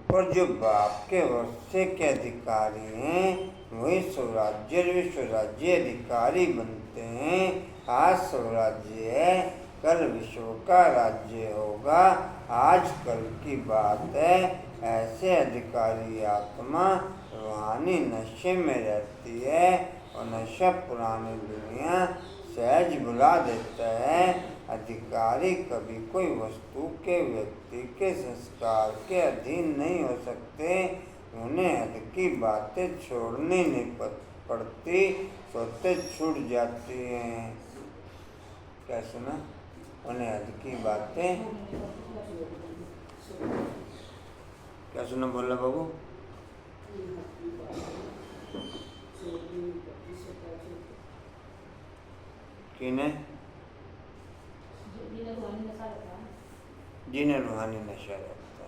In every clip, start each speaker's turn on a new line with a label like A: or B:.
A: और जो बाप के वर्षे के अधिकारी हैं वही स्वराज्य विश्वराज्य अधिकारी बनते हैं। आज स्वराज्य है, कल विश्व का राज्य होगा। आज कल की बात है। ऐसे अधिकारी आत्मा रूहानी नशे में रहती है और नशा पुरानी दुनिया सहज बुला देता है। अधिकारी कभी कोई वस्तु के व्यक्ति के संस्कार के अधीन नहीं हो सकते। उन्हें हद की बातें छोड़नी नहीं पड़ती, सोते छूट जाती हैं। क्या सुना? उन्हें हद की बातें क्या सुना बोला बाबू? किन्हें? जिन्हें रूहानी नशा रहता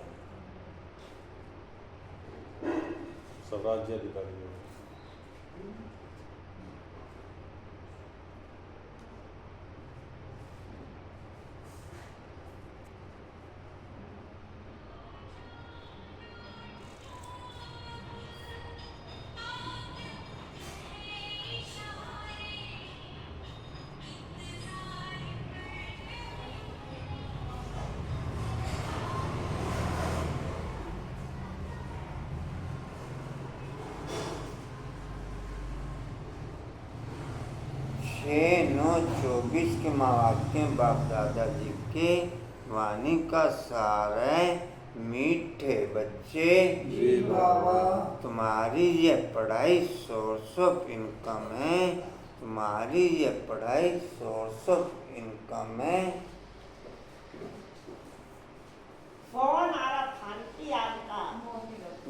A: है।
B: स्वराज्य अधिकारी
A: के महावाक्य बाप दादाजी के वाणी का सार है। मीठे बच्चे
C: जी बाबा,
A: तुम्हारी ये पढ़ाई सोर्स ऑफ इनकम है। तुम्हारी ये पढ़ाई सोर्स ऑफ इनकम है।
D: फोन आ रहा था आंटी आपका।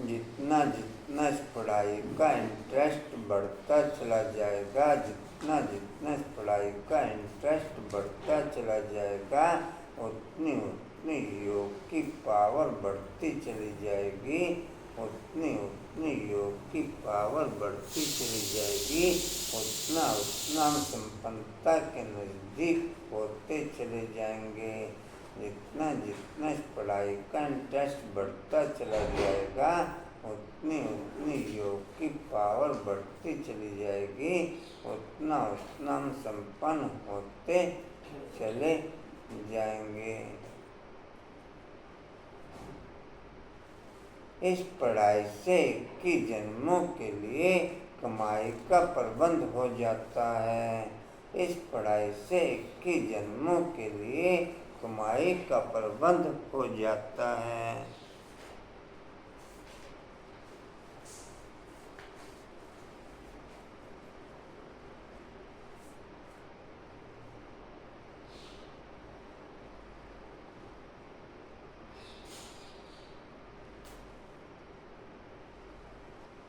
A: जितना जितना इस पढ़ाई का इंटरेस्ट बढ़ता चला जाएगा, जितना जितना इस पढ़ाई का इंटरेस्ट बढ़ता चला जाएगा, उतनी उतनी योग की पावर बढ़ती चली जाएगी। उतनी उतनी योग की पावर बढ़ती चली जाएगी। उतना उतना हम संपन्नता के नज़दीक होते चले जाएंगे। जितना जितना इस पढ़ाई का इंटरेस्ट बढ़ता चला जाएगा, उतनी उतनी योग की पावर बढ़ती चली जाएगी। उतना उतना हम संपन्न होते चले जाएंगे। इस पढ़ाई से 21 जन्मों के लिए कमाई का प्रबंध हो जाता है। इस पढ़ाई से 21 जन्मों के लिए कमाई का प्रबंध हो जाता है।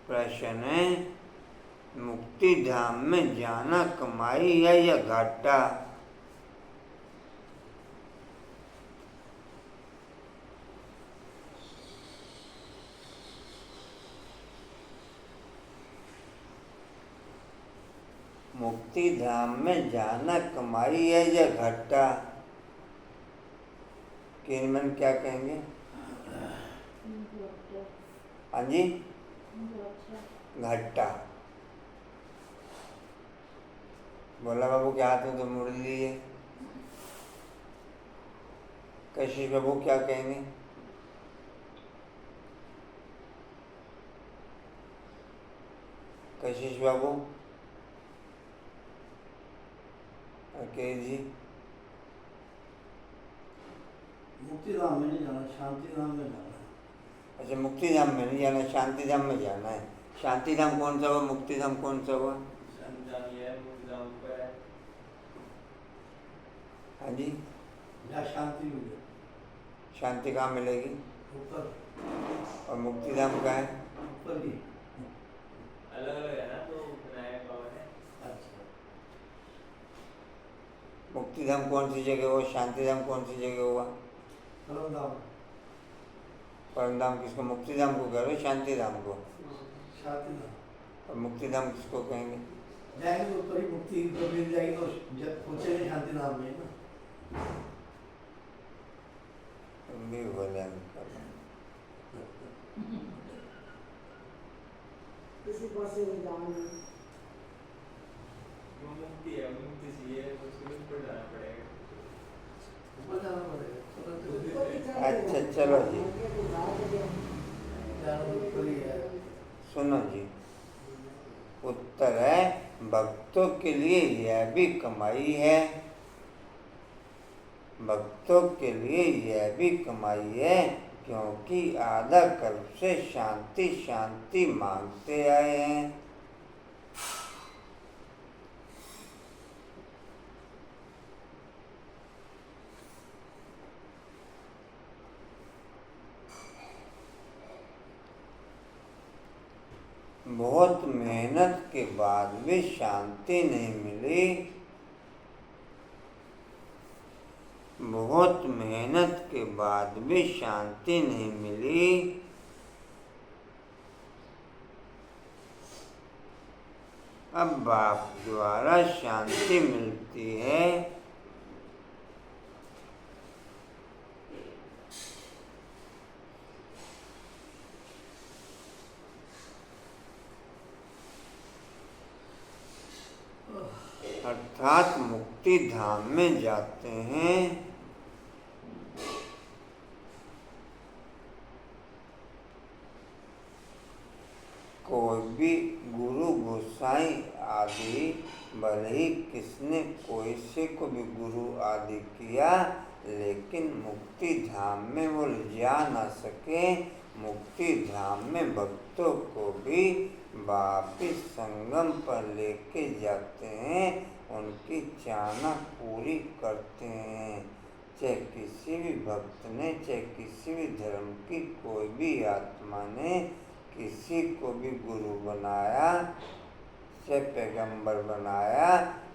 A: प्रश्न है, मुक्ति धाम में जाना कमाई है या घाटा? मुक्ति धाम में जाना कमाई है या घाटा? किनमन क्या कहेंगे? हाँ जी, घाटा। बोला बाबू क्या हाथ में तो मुड़ लिए। कशिश बाबू क्या कहेंगे? कशिश बाबू, ओके जी।
C: मुक्ति धाम में नहीं जाना, शांति धाम में जाना है।
A: अच्छा, मुक्ति धाम में नहीं जाना, शांति धाम में जाना है। शांति धाम कौन सा हुआ? मुक्ति धाम कौन सा हुआ? हाँ जी,
C: जहाँ शांति मिले।
A: शांति कहाँ मिलेगी?
C: ऊपर।
A: और मुक्ति धाम कहाँ है?
C: ऊपर ही।
E: अलग अलग है ना, तो विनायक भवन है।
C: अच्छा,
A: मुक्ति धाम कौन सी जगह हुआ? शांति धाम कौन सी जगह हुआ?
C: परम धाम।
A: परम धाम किसको? मुक्ति धाम को कह रहे हो, शांति धाम को?
C: शांति धाम।
A: और मुक्ति धाम किसको कहेंगे?
C: जाएंगे तो ऊपर ही मुक्ति जब मिल जाएगी तो जब पहुँचेंगे शांति धाम में ना।
A: भी भोजन
D: उसी पासे में जाऊंगी।
E: वो मुक्ति है, मुक्ति चाहिए तो उसके लिए ऊपर जाना पड़ेगा।
C: ऊपर जाना पड़ेगा,
A: अच्छा चलो जी,
C: जाना तो ऊपर ही है।
A: सुनो जी, उत्तर है भक्तों के लिए यह भी कमाई है, भक्तों के लिए यह भी कमाई है, क्योंकि आधा कल्प से शांति शांति मांगते आए हैं। बहुत मेहनत के बाद भी शांति नहीं मिली, बहुत मेहनत के बाद भी शांति नहीं मिली, अब बाप द्वारा शांति मिलती है। अर्थात मुक्ति धाम में जाते हैं। कोई भी गुरु गोसाई आदि, भले ही किसने कोई से को भी गुरु आदि किया, लेकिन मुक्ति धाम में वो जा न सके। मुक्ति धाम में भक्तों को भी वापिस संगम पर लेके जाते हैं, उनकी चाहना पूरी करते हैं। चाहे किसी भी भक्त ने, चाहे किसी भी धर्म की कोई भी आत्मा ने किसी को भी गुरु बनाया, चाहे पैगंबर बनाया,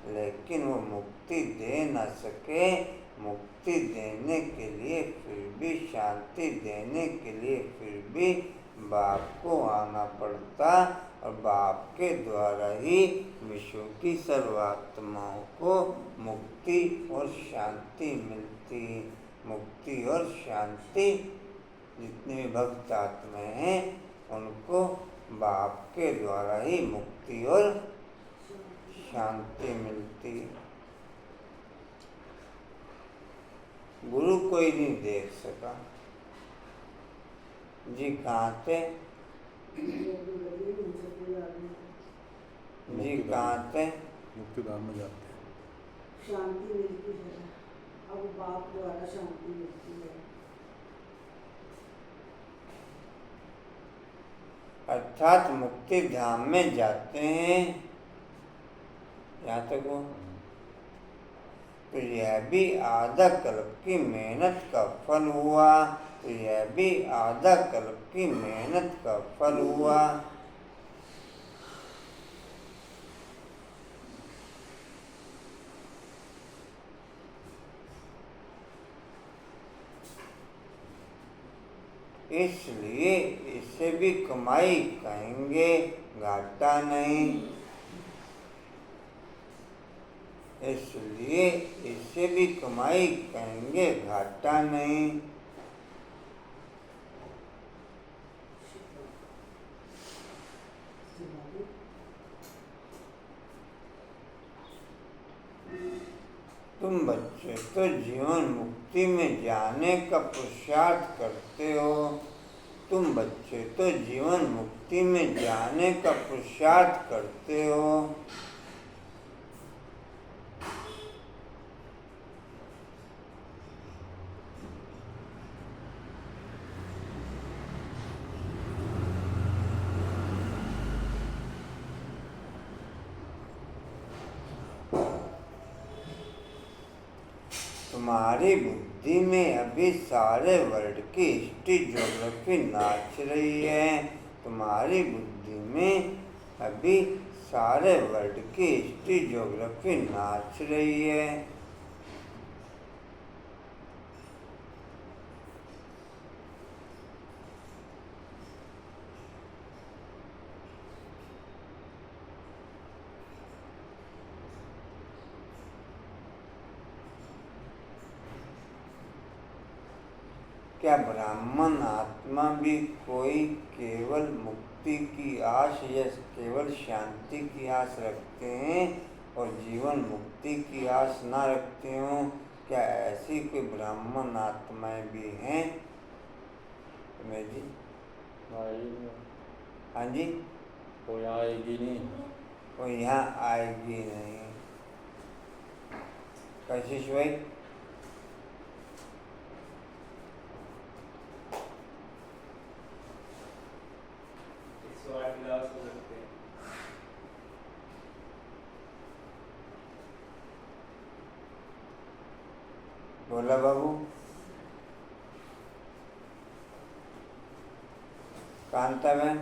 A: लेकिन वो मुक्ति दे न सके। मुक्ति देने के लिए फिर भी, शांति देने के लिए फिर भी बाप को आना पड़ता, और बाप के द्वारा ही विश्व की सर्वात्माओं को मुक्ति और शांति मिलती। मुक्ति और शांति, जितने भी भक्त आत्माएं हैं उनको बाप के द्वारा ही मुक्ति और शांति मिलती। गुरु कोई नहीं देख सका जी। कहाँ थे जी, कहाँ थे?
B: मुक्ति धाम में जाते हैं।
D: शांति मिलती है, अब बाप द्वारा शांति मिलती है।
A: अर्थात मुक्ति धाम में जाते हैं। यहाँ तक वो, तो यह भी आधा कल्प की मेहनत का फल हुआ, तो यह भी आधा कल्प की मेहनत का फल हुआ। इसलिए इसे भी कमाई कहेंगे, घाटा नहीं। इसलिए इसे भी कमाई कहेंगे, घाटा नहीं। तुम बच्चे तो जीवन मुक्ति में जाने का पुरुषार्थ करते हो, तुम बच्चे तो जीवन मुक्ति में जाने का पुरुषार्थ करते हो। तुम्हारी बुद्धि में अभी सारे वर्ल्ड की हिस्ट्री ज्योग्राफी नाच रही है। तुम्हारी बुद्धि में अभी सारे वर्ल्ड की हिस्ट्री ज्योग्राफी नाच रही है। क्या ब्राह्मण आत्मा भी कोई केवल मुक्ति मुक्ति की आस या केवल शांति की आस रखते हैं और जीवन मुक्ति की आस ना रखते हो? क्या ऐसी कोई ब्राह्मण आत्माएं भी हैं? रमेश जी।
B: आएगी
A: हाँ जी।
B: कोई आएगी नहीं।
A: वो यहाँ आएगी नहीं। कशिश भाई,
E: 108 गिलास हो सकते हैं।
A: बोला बाबू। कांता बहन,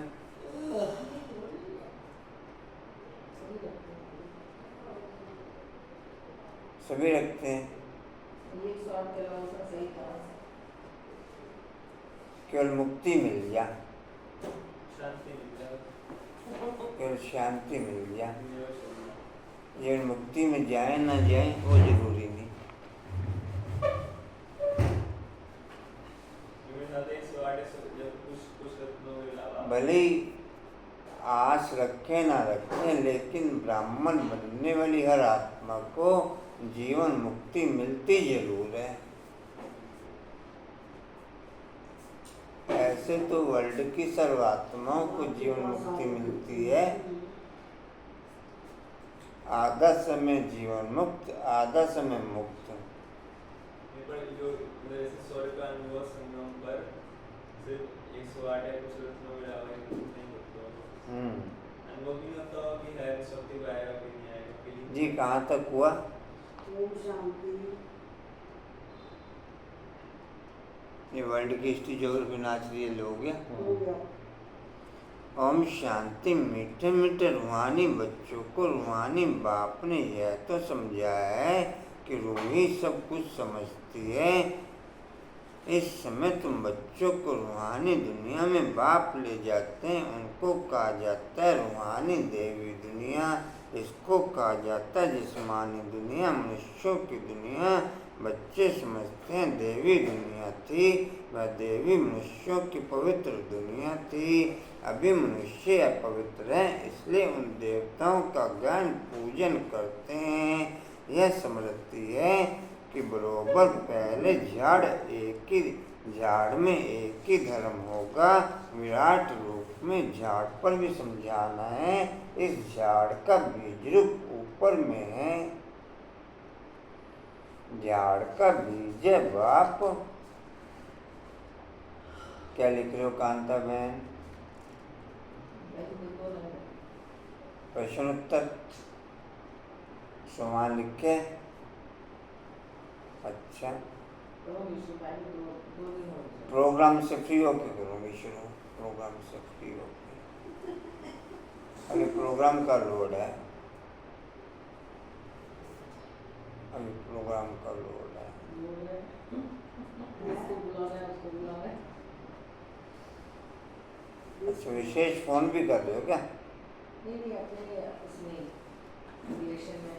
A: सभी रखते हैं।
D: ये शॉर्ट के अलावा उसका सही था।
A: केवल मुक्ति मिल जा,
E: शांति मिल जाए।
A: केवल शांति मिल जा।
E: यूनिवर्स हो गया।
A: ये मुक्ति में जाए ना जाए वो जरूरी नहीं।
E: मेरे साथ 108 से जब कुछ रत्नों के अलावा
A: भले ही आस रखे ना रखे, लेकिन ब्राह्मण बनने वाली हर आत्मा को जीवन मुक्ति मिलती जरूर है। ऐसे तो वर्ल्ड की सर्वात्माओं को जीवन मुक्ति मिलती है। आधा समय जीवन मुक्त, आधा समय मुक्त।
E: पर जो जैसे स्वर्ग का अनुभव संगम पर सिर्फ 108 या कुछ रत्नों के अलावा नहीं होता। अनुभव नहीं होता हो कि है शक्ति आएगा कि नहीं आएगा कि
A: जी कहाँ तक हुआ?
D: ओम शांति।
A: ये वर्ल्ड की हिस्ट्री ज्योग्राफी नाच रही है लोग।
D: हो गया।
A: ओम शांति। मीठे मीठे रूहानी बच्चों को रूहानी बाप ने यह तो समझाया है कि रूह ही सब कुछ समझती है। इस समय तुम बच्चों को रूहानी दुनिया में बाप ले जाते हैं। उनको कहा जाता है रूहानी देवी दुनिया। इसको कहा जाता है जिस्मानी दुनिया, मनुष्यों की दुनिया। बच्चे समझते हैं देवी दुनिया थी, वह देवी मनुष्यों की पवित्र दुनिया थी। अभी मनुष्य अपवित्र हैं, इसलिए उन देवताओं का ज्ञान पूजन करते हैं। यह समझती है कि बरोबर पहले झाड़ में एक ही धर्म होगा। विराट रूप में झाड़ पर भी समझाना है। इस झाड़ का बीज रूप ऊपर में है। झाड़ का बीज है बाप। क्या लिख रहे हो कांता बहन? प्रश्न उत्तर समान लिखे। अच्छा, प्रोग्राम से फ्री होके करूँगी शुरू। प्रोग्राम से फ्री होके। अभी प्रोग्राम का लोड है। अभी प्रोग्राम का लोड है। अच्छा, विशेष फोन भी कर रहे हो क्या?
D: नहीं अपने उसमें रिलेशन में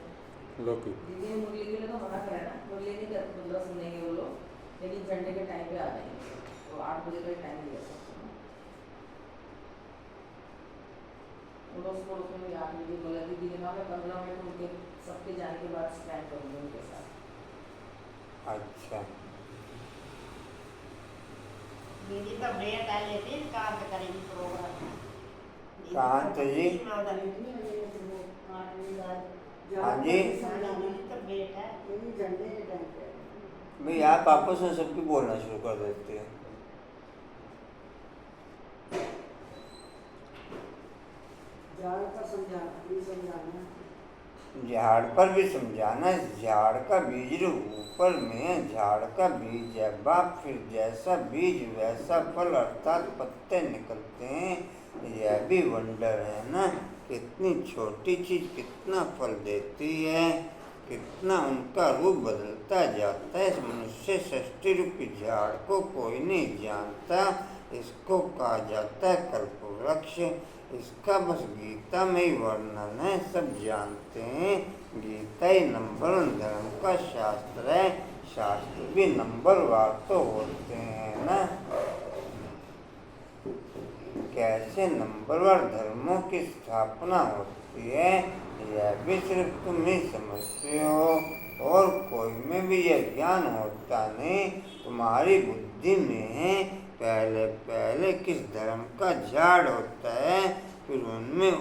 B: लोकी
D: दीदी ने मुरली के लिए तो मना करा ना। मुरली नहीं कर मतलब सुनेंगे वो लोग, लेकिन संडे के टाइम पे आ जाएंगे। तो 8 बजे का टाइम दिया सकते हैं। पड़ोस में भी 8 बजे बोला दीदी ने कहा मैं 15 मिनट उनके सबके जाने के बाद स्पेंड करूँगी उनके साथ।
A: अच्छा,
F: दीदी तो ब्रेक आ लेती है, कहाँ से करेंगी प्रोग्राम?
A: कांत जी। हाँ जी।
F: तो ब्रेक है।
D: झंडे के टाइम पे
A: भाई आप आपस में सबकी बोलना शुरू कर देते हैं।
D: झाड़ का समझाना, ये समझाना।
A: झाड़ पर भी समझाना। झाड़ का बीज ऊपर में है। झाड़ का बीज है बाप। फिर जैसा बीज वैसा फल, अर्थात पत्ते निकलते हैं। यह भी वंडर है ना, कितनी छोटी चीज कितना फल देती है, कितना उनका रूप बदलता जाता है। इस मनुष्य सृष्टि रूपी झाड़ को कोई नहीं जानता। इसको कहा जाता है कल्पवृक्ष। इसका बस गीता में ही वर्णन है, सब जानते हैं। गीता ही नंबर 1 धर्म का शास्त्र है। शास्त्र भी नंबरवार तो होते हैं ना। कैसे नंबरवार धर्मों की स्थापना होती है यह भी सिर्फ तुम ही समझते हो, और कोई में भी यह ज्ञान होता नहीं। तुम्हारी बुद्धि में पहले पहले किस धर्म का झाड़ होता है, फिर उनमें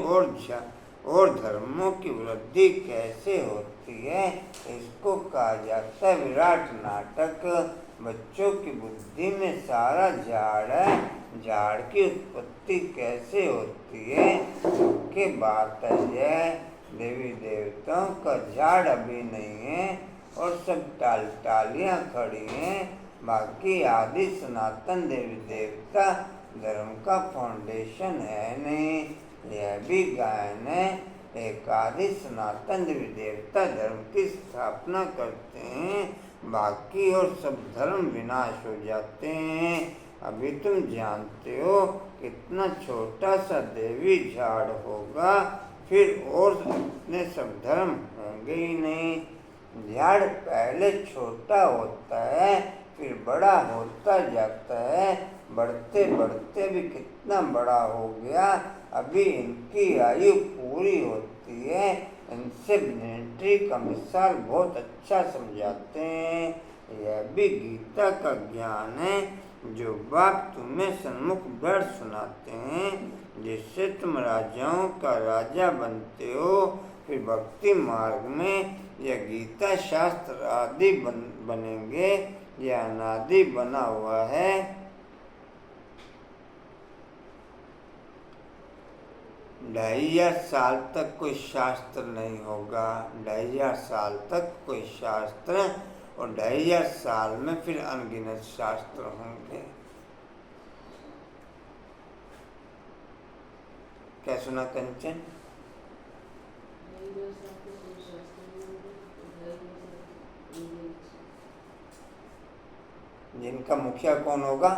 A: और धर्मों की वृद्धि कैसे होती है, इसको कहा जाता है विराट नाटक। बच्चों की बुद्धि में सारा झाड़ है, झाड़ की उत्पत्ति कैसे होती है, मुख्य बात है यह देवी देवताओं का झाड़ अभी नहीं है और सब टालियां खड़ी हैं। बाकी आदि सनातन देवी देवता धर्म का फाउंडेशन है नहीं, यह भी गायन है। एक आदि सनातन देवी देवता धर्म की स्थापना करते हैं, बाकी और सब धर्म विनाश हो जाते हैं। अभी तुम जानते हो कितना छोटा सा देवी झाड़ होगा, फिर और इतने सब धर्म होंगे ही नहीं। झाड़ पहले छोटा होता है, फिर बड़ा होता जाता है, बढ़ते बढ़ते भी कितना बड़ा हो गया। अभी इनकी आयु पूरी होती है। इनसे मिलिट्री का मिसाल बहुत अच्छा समझाते हैं। यह भी गीता का ज्ञान है जो बाप तुम्हें सन्मुख बैठ सुनाते हैं, जिससे तुम राजाओं का राजा बनते हो। फिर भक्ति मार्ग में यह गीता शास्त्र आदि बनेंगे। यह अनादि बना हुआ है। 2500 साल तक कोई शास्त्र नहीं होगा। 2500 साल तक कोई शास्त्र, और 2500 साल में फिर अनगिनत शास्त्र होंगे। क्या सुना कंचन? जिनका मुखिया कौन होगा?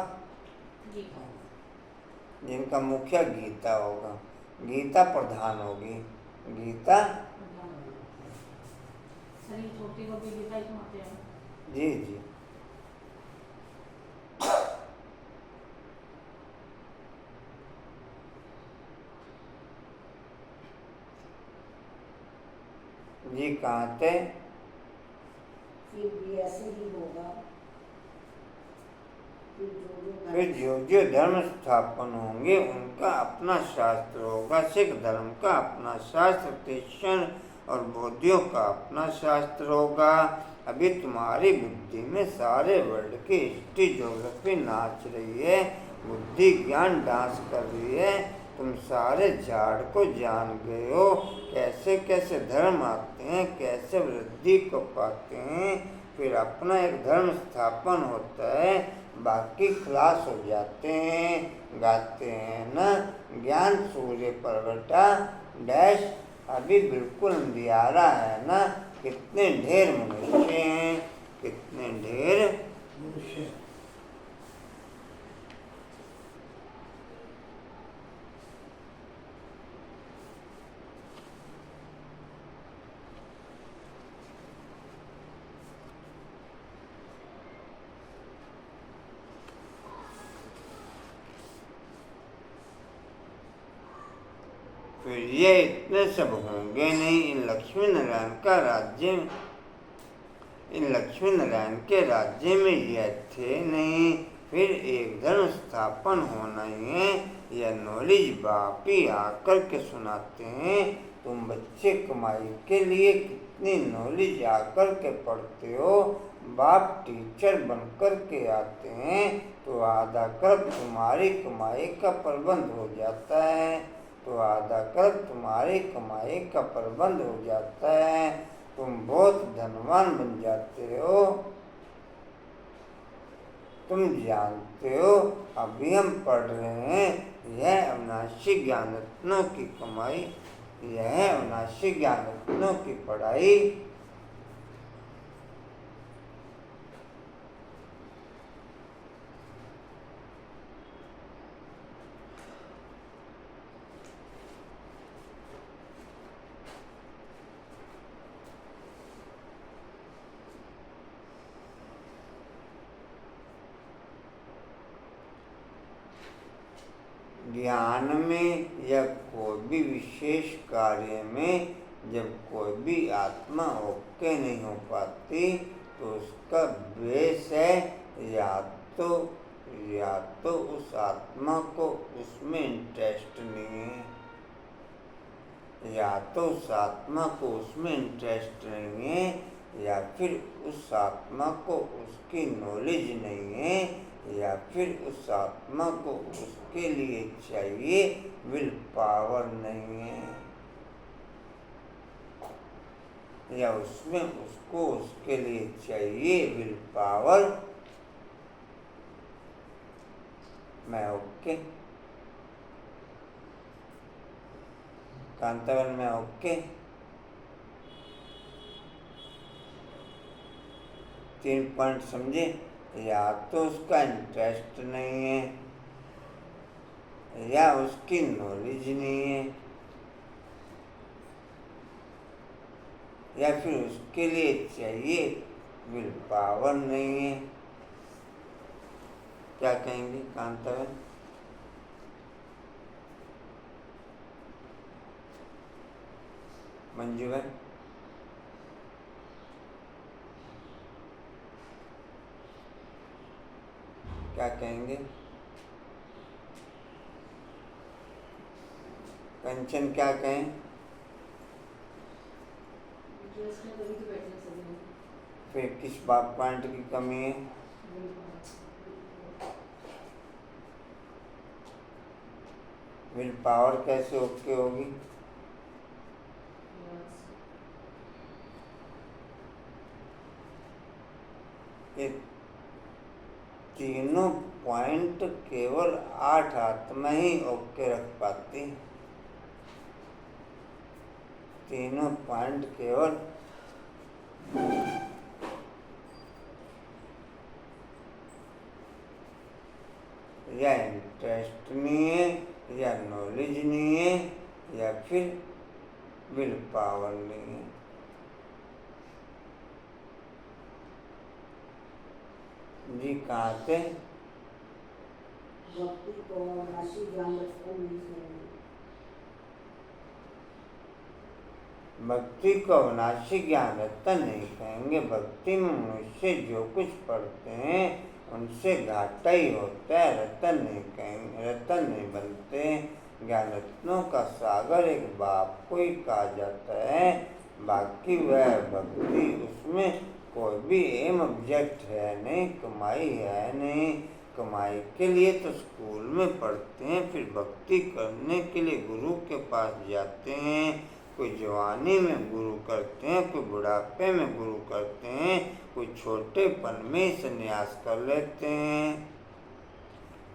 A: जिनका मुखिया गीता होगा, गीता प्रधान होगी। गीता
D: छोटी को भी गीता ही कहते हैं।
A: जी जी। जी कहाँ थे?
F: फिर भी ऐसे ही होगा।
A: फिर जो धर्म स्थापन होंगे उनका अपना शास्त्र होगा। सिख धर्म का अपना शास्त्र, क्रिश्चियन और बौद्धियों का अपना शास्त्र होगा। अभी तुम्हारी बुद्धि में सारे वर्ल्ड की हिस्ट्री ज्योग्राफी नाच रही है, बुद्धि ज्ञान डांस कर रही है। तुम सारे झाड़ को जान गए हो, कैसे कैसे धर्म आते हैं, कैसे वृद्धि को पाते हैं, फिर अपना एक धर्म स्थापन होता है, बाकी खलास हो जाते हैं। गाते हैं ना, ज्ञान सूर्य प्रगटा डैश। अभी बिल्कुल अंधियारा है ना, कितने ढेर मनुष्य हैं, कितने ढेर
C: मनुष्य।
A: फिर ये इतने सब होंगे नहीं। इन लक्ष्मी नारायण के राज्य में यह थे नहीं। फिर एक धर्म स्थापन होना ही है। यह नॉलेज बाप ही आकर के सुनाते हैं। तुम बच्चे कमाई के लिए कितनी नॉलेज आकर के पढ़ते हो। बाप टीचर बनकर के आते हैं तो आधा कर तुम्हारी कमाई का प्रबंध हो जाता है, तो आधा कर तुम्हारी कमाई का प्रबंध हो जाता है। तुम बहुत धनवान बन जाते हो। तुम जानते हो अभी हम पढ़ रहे हैं, यह अविनाशी ज्ञान रत्नों की कमाई, यह अविनाशी ज्ञान रत्नों की पढ़ाई। ज्ञान में या कोई भी विशेष कार्य में जब कोई भी आत्मा ओके नहीं हो पाती तो उसका बेस है या तो उस आत्मा को उसमें इंटरेस्ट नहीं है, या तो उस आत्मा को उसमें इंटरेस्ट नहीं है, या फिर उस आत्मा को उसकी नॉलेज नहीं है, या फिर उस आत्मा को उसके लिए चाहिए विल पावर नहीं है, या उसमें उसको उसके लिए चाहिए विल पावर। मैं ओके कांतावन में ओके। 3 पॉइंट समझे, या तो उसका इंटरेस्ट नहीं है, या उसकी नॉलेज नहीं है, या फिर उसके लिए चाहिए विल पावर नहीं है। क्या कहेंगे कांतावन? मंजू भाई? क्या कहेंगे? कंचन क्या कहें? फिर किस बात पॉइंट की कमी है? विल पावर कैसे ओके होगी? ये तीनों पॉइंट केवल 8 आत्मा ही ओके रख पाती। तीनों पॉइंट केवल या इंटरेस्ट नहीं है, या नॉलेज नहीं है, या फिर विल पावर नहीं है। जी कहाँ से?
D: भक्ति को राशि ज्ञान रत्न नहीं करेंगे।
A: भक्ति को अविनाशी ज्ञान रत्न नहीं कहेंगे। भक्ति में मनुष्य जो कुछ पढ़ते हैं उनसे घाटा ही होता है, रत्न नहीं कहेंगे, रत्न नहीं बनते। ज्ञान रत्नों का सागर एक बाप को ही कहा जाता है, बाकी वह भक्ति उसमें कोई भी एम ऑब्जेक्ट है नहीं, कमाई है नहीं। कमाई के लिए तो स्कूल में पढ़ते हैं, फिर भक्ति करने के लिए गुरु के पास जाते हैं। कोई जवानी में गुरु करते हैं, कोई बुढ़ापे में गुरु करते हैं, कोई छोटेपन में संन्यास कर लेते हैं।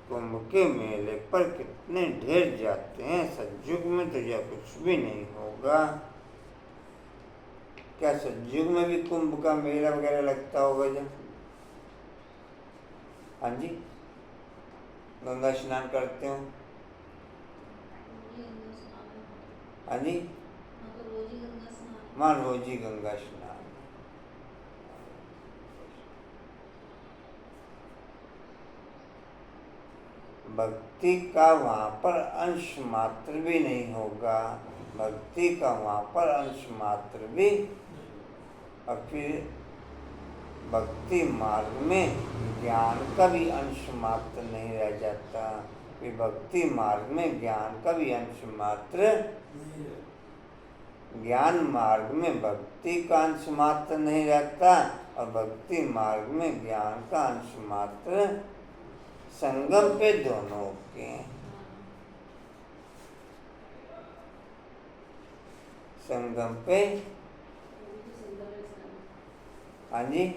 A: कुंभ के मेले पर कितने ढेर जाते हैं। सतयुग में तो यह कुछ भी नहीं होगा। क्या सतयुग में भी कुंभ का मेला वगैरह लगता होगा जब? हाँ जी, गंगा स्नान करते हो? हाँ जी, मान रोज ही गंगा स्नान। भक्ति का वहाँ पर अंश मात्र भी नहीं होगा। भक्ति का वहाँ पर अंश मात्र भी, और फिर भक्ति मार्ग में ज्ञान का भी अंश मात्र नहीं रह जाता। फिर भक्ति मार्ग में ज्ञान का भी अंश मात्र, ज्ञान मार्ग में भक्ति का अंश मात्र नहीं रहता, और भक्ति मार्ग में ज्ञान का अंश मात्र। संगम पे दोनों के हैं। संगम पे, हाँ जी,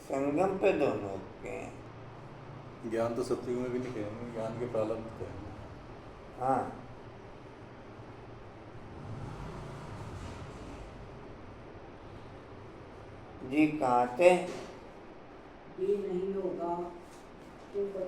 A: संगम पे दोनों के हैं।
B: ज्ञान तो सतयुग में भी नहीं कहेंगे, ज्ञान के प्रारंभ कहेंगे।
A: हाँ, जी कहाँ थे?
D: ये नहीं होगा।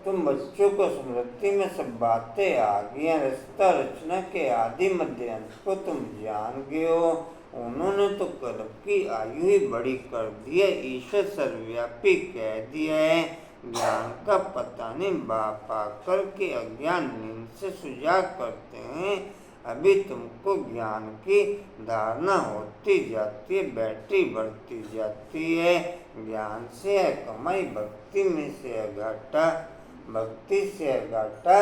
A: तुम बच्चों को स्मृति में सब बातें आ गई, रास्ता रचना के आदि मध्य अंत को तुम जान गए हो। उन्होंने तो कल्प की आयु ही बड़ी कर दी है, ईश्वर सर्वव्यापी कह दिया है। ज्ञान का पता नहीं बाप आकर के अज्ञान नींद से सुजाग करते हैं। अभी तुमको ज्ञान की धारणा होती जाती है, बैटरी बढ़ती जाती है। ज्ञान से है कमाई, भक्ति में से है घाटा, भक्ति से है घाटा।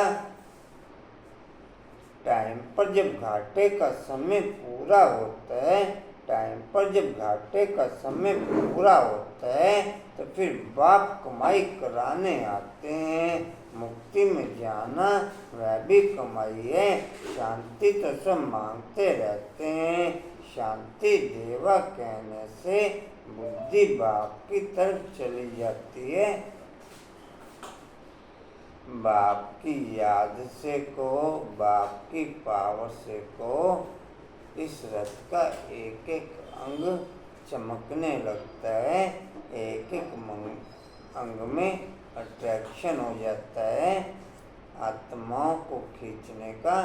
A: टाइम पर जब घाटे का समय पूरा होता है, टाइम पर जब घाटे का समय पूरा होता है तो फिर बाप कमाई कराने आते हैं। मुक्ति में जाना वह भी कमाई है। शांति तो सब मांगते रहते हैं। शांति देवा कहने से बुद्धि बाप की तरफ चली जाती है। बाप की याद से को, बाप की पावर से को इस रथ का एक एक अंग चमकने लगता है। एक एक अंग में अट्रैक्शन हो जाता है। आत्माओं को खींचने का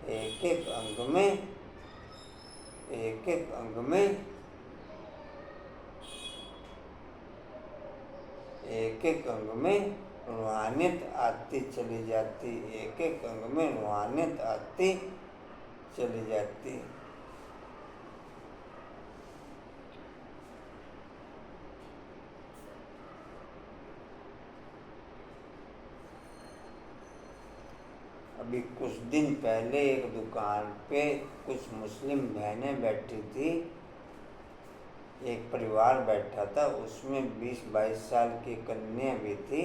A: एक एक अंग में, एक एक अंग में, एक एक अंग में रूहानियत आती चली जाती, एक एक अंग में रूहानियत आती चली जाती। अभी कुछ दिन पहले एक दुकान पे कुछ मुस्लिम बहनें बैठी थी। एक परिवार बैठा था, उसमें 20-22 साल की कन्या भी थी।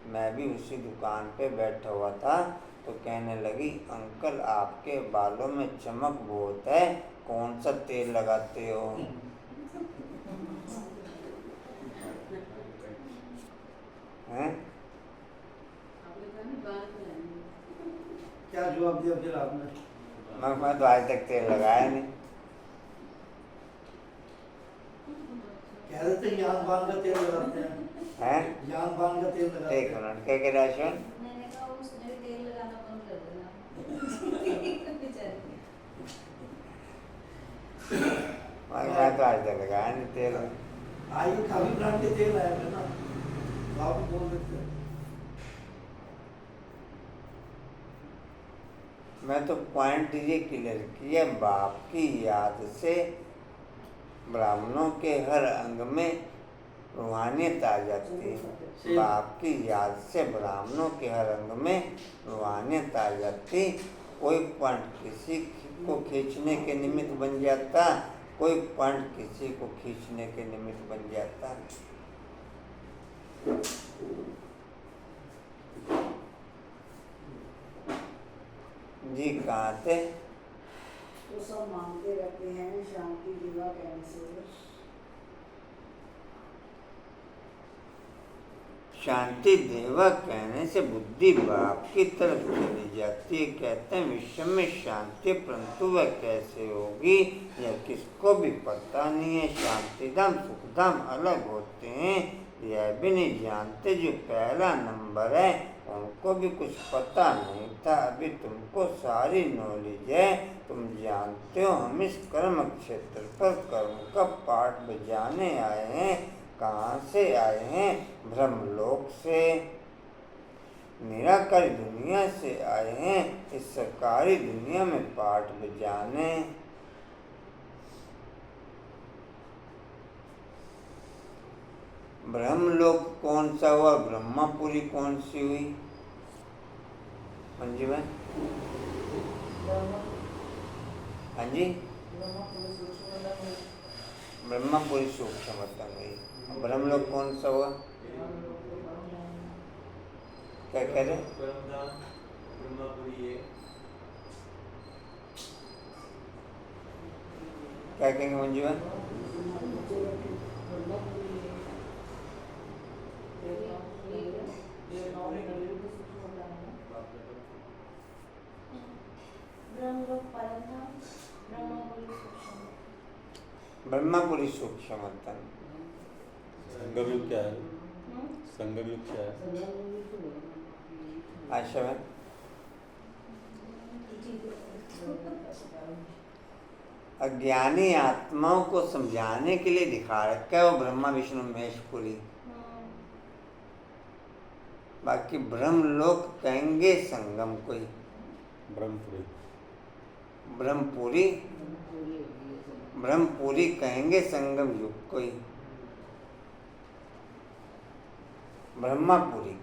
A: मैं भी उसी दुकान पे बैठा हुआ था। तो कहने लगी, अंकल आपके बालों में चमक बहुत है, कौन सा तेल लगाते हो? हैं?
C: क्या जवाब दिया फिर आपने?
A: मैं तो आज तक तेल लगाया नहीं।
C: कह रहे थे यान बांध का तेल लगाते हैं।
A: हैं?
C: यान बांध का तेल लगाते
A: एक
C: हैं।
A: मिनट, क्या कह रहा है?
D: मैंने कहा उसने भी तेल लगाना बंद कर देना। बेचारी।
A: मैं तो आज तक लगाया नहीं तेल।
C: आयु काफी ब्रांड के तेल आए थे ना, तो आप बोल देते हैं।
A: मैं तो पॉइंट ये क्लियर किया, बाप की याद से ब्राह्मणों के हर अंग में रूहानियत आ जाती है। बाप की याद से ब्राह्मणों के हर अंग में रूहानियत आ जाती। कोई पॉइंट किसी को खींचने के निमित्त बन जाता, कोई पॉइंट किसी को खींचने के निमित्त बन जाता। जी कहाँ थे?
D: तो सब मांगते रहते हैं शांति दिवा कहने से।
A: शांति देवा कहने से बुद्धि बाप की तरफ चली जाती है। कहते हैं विश्व में शांति, परंतु वह कैसे होगी यह किसको भी पता नहीं है। शांति धाम सुख धाम अलग होते हैं, यह भी नहीं जानते। जो पहला नंबर है उनको भी कुछ पता नहीं था। अभी तुमको सारी नॉलेज है, तुम जानते हो हम इस कर्म क्षेत्र पर कर्म का पाठ बजाने आए हैं। कहाँ से आए हैं? ब्रह्मलोक से, निराकारी दुनिया से आए हैं इस सरकारी दुनिया में पाठ बजाने। ब्रह्मलोक कौन सा हुआ? ब्रह्मापुरी कौन सी हुई मंजू भाई? हाँ जी, ब्रह्मापुरी सूक्ष्म बता गई। ब्रह्मलोक कौन सा हुआ? क्या कह रहे? क्या कहेंगे मंजू भाई? ब्रह्मापुरी सूक्ष्म बता।
B: संगम युग क्या है? संगम युग क्या है?
A: आशा है?
D: 1
A: अज्ञानी आत्माओं को समझाने के लिए दिखा रखा है वो ब्रह्मा विष्णु महेशपुरी। बाकी ब्रह्म लोक कहेंगे संगम कोई,
B: ब्रह्मपुरी।
A: ब्रह्मपुरी, ब्रह्मपुरी कहेंगे संगम युग कोई, ब्रह्मापुरी।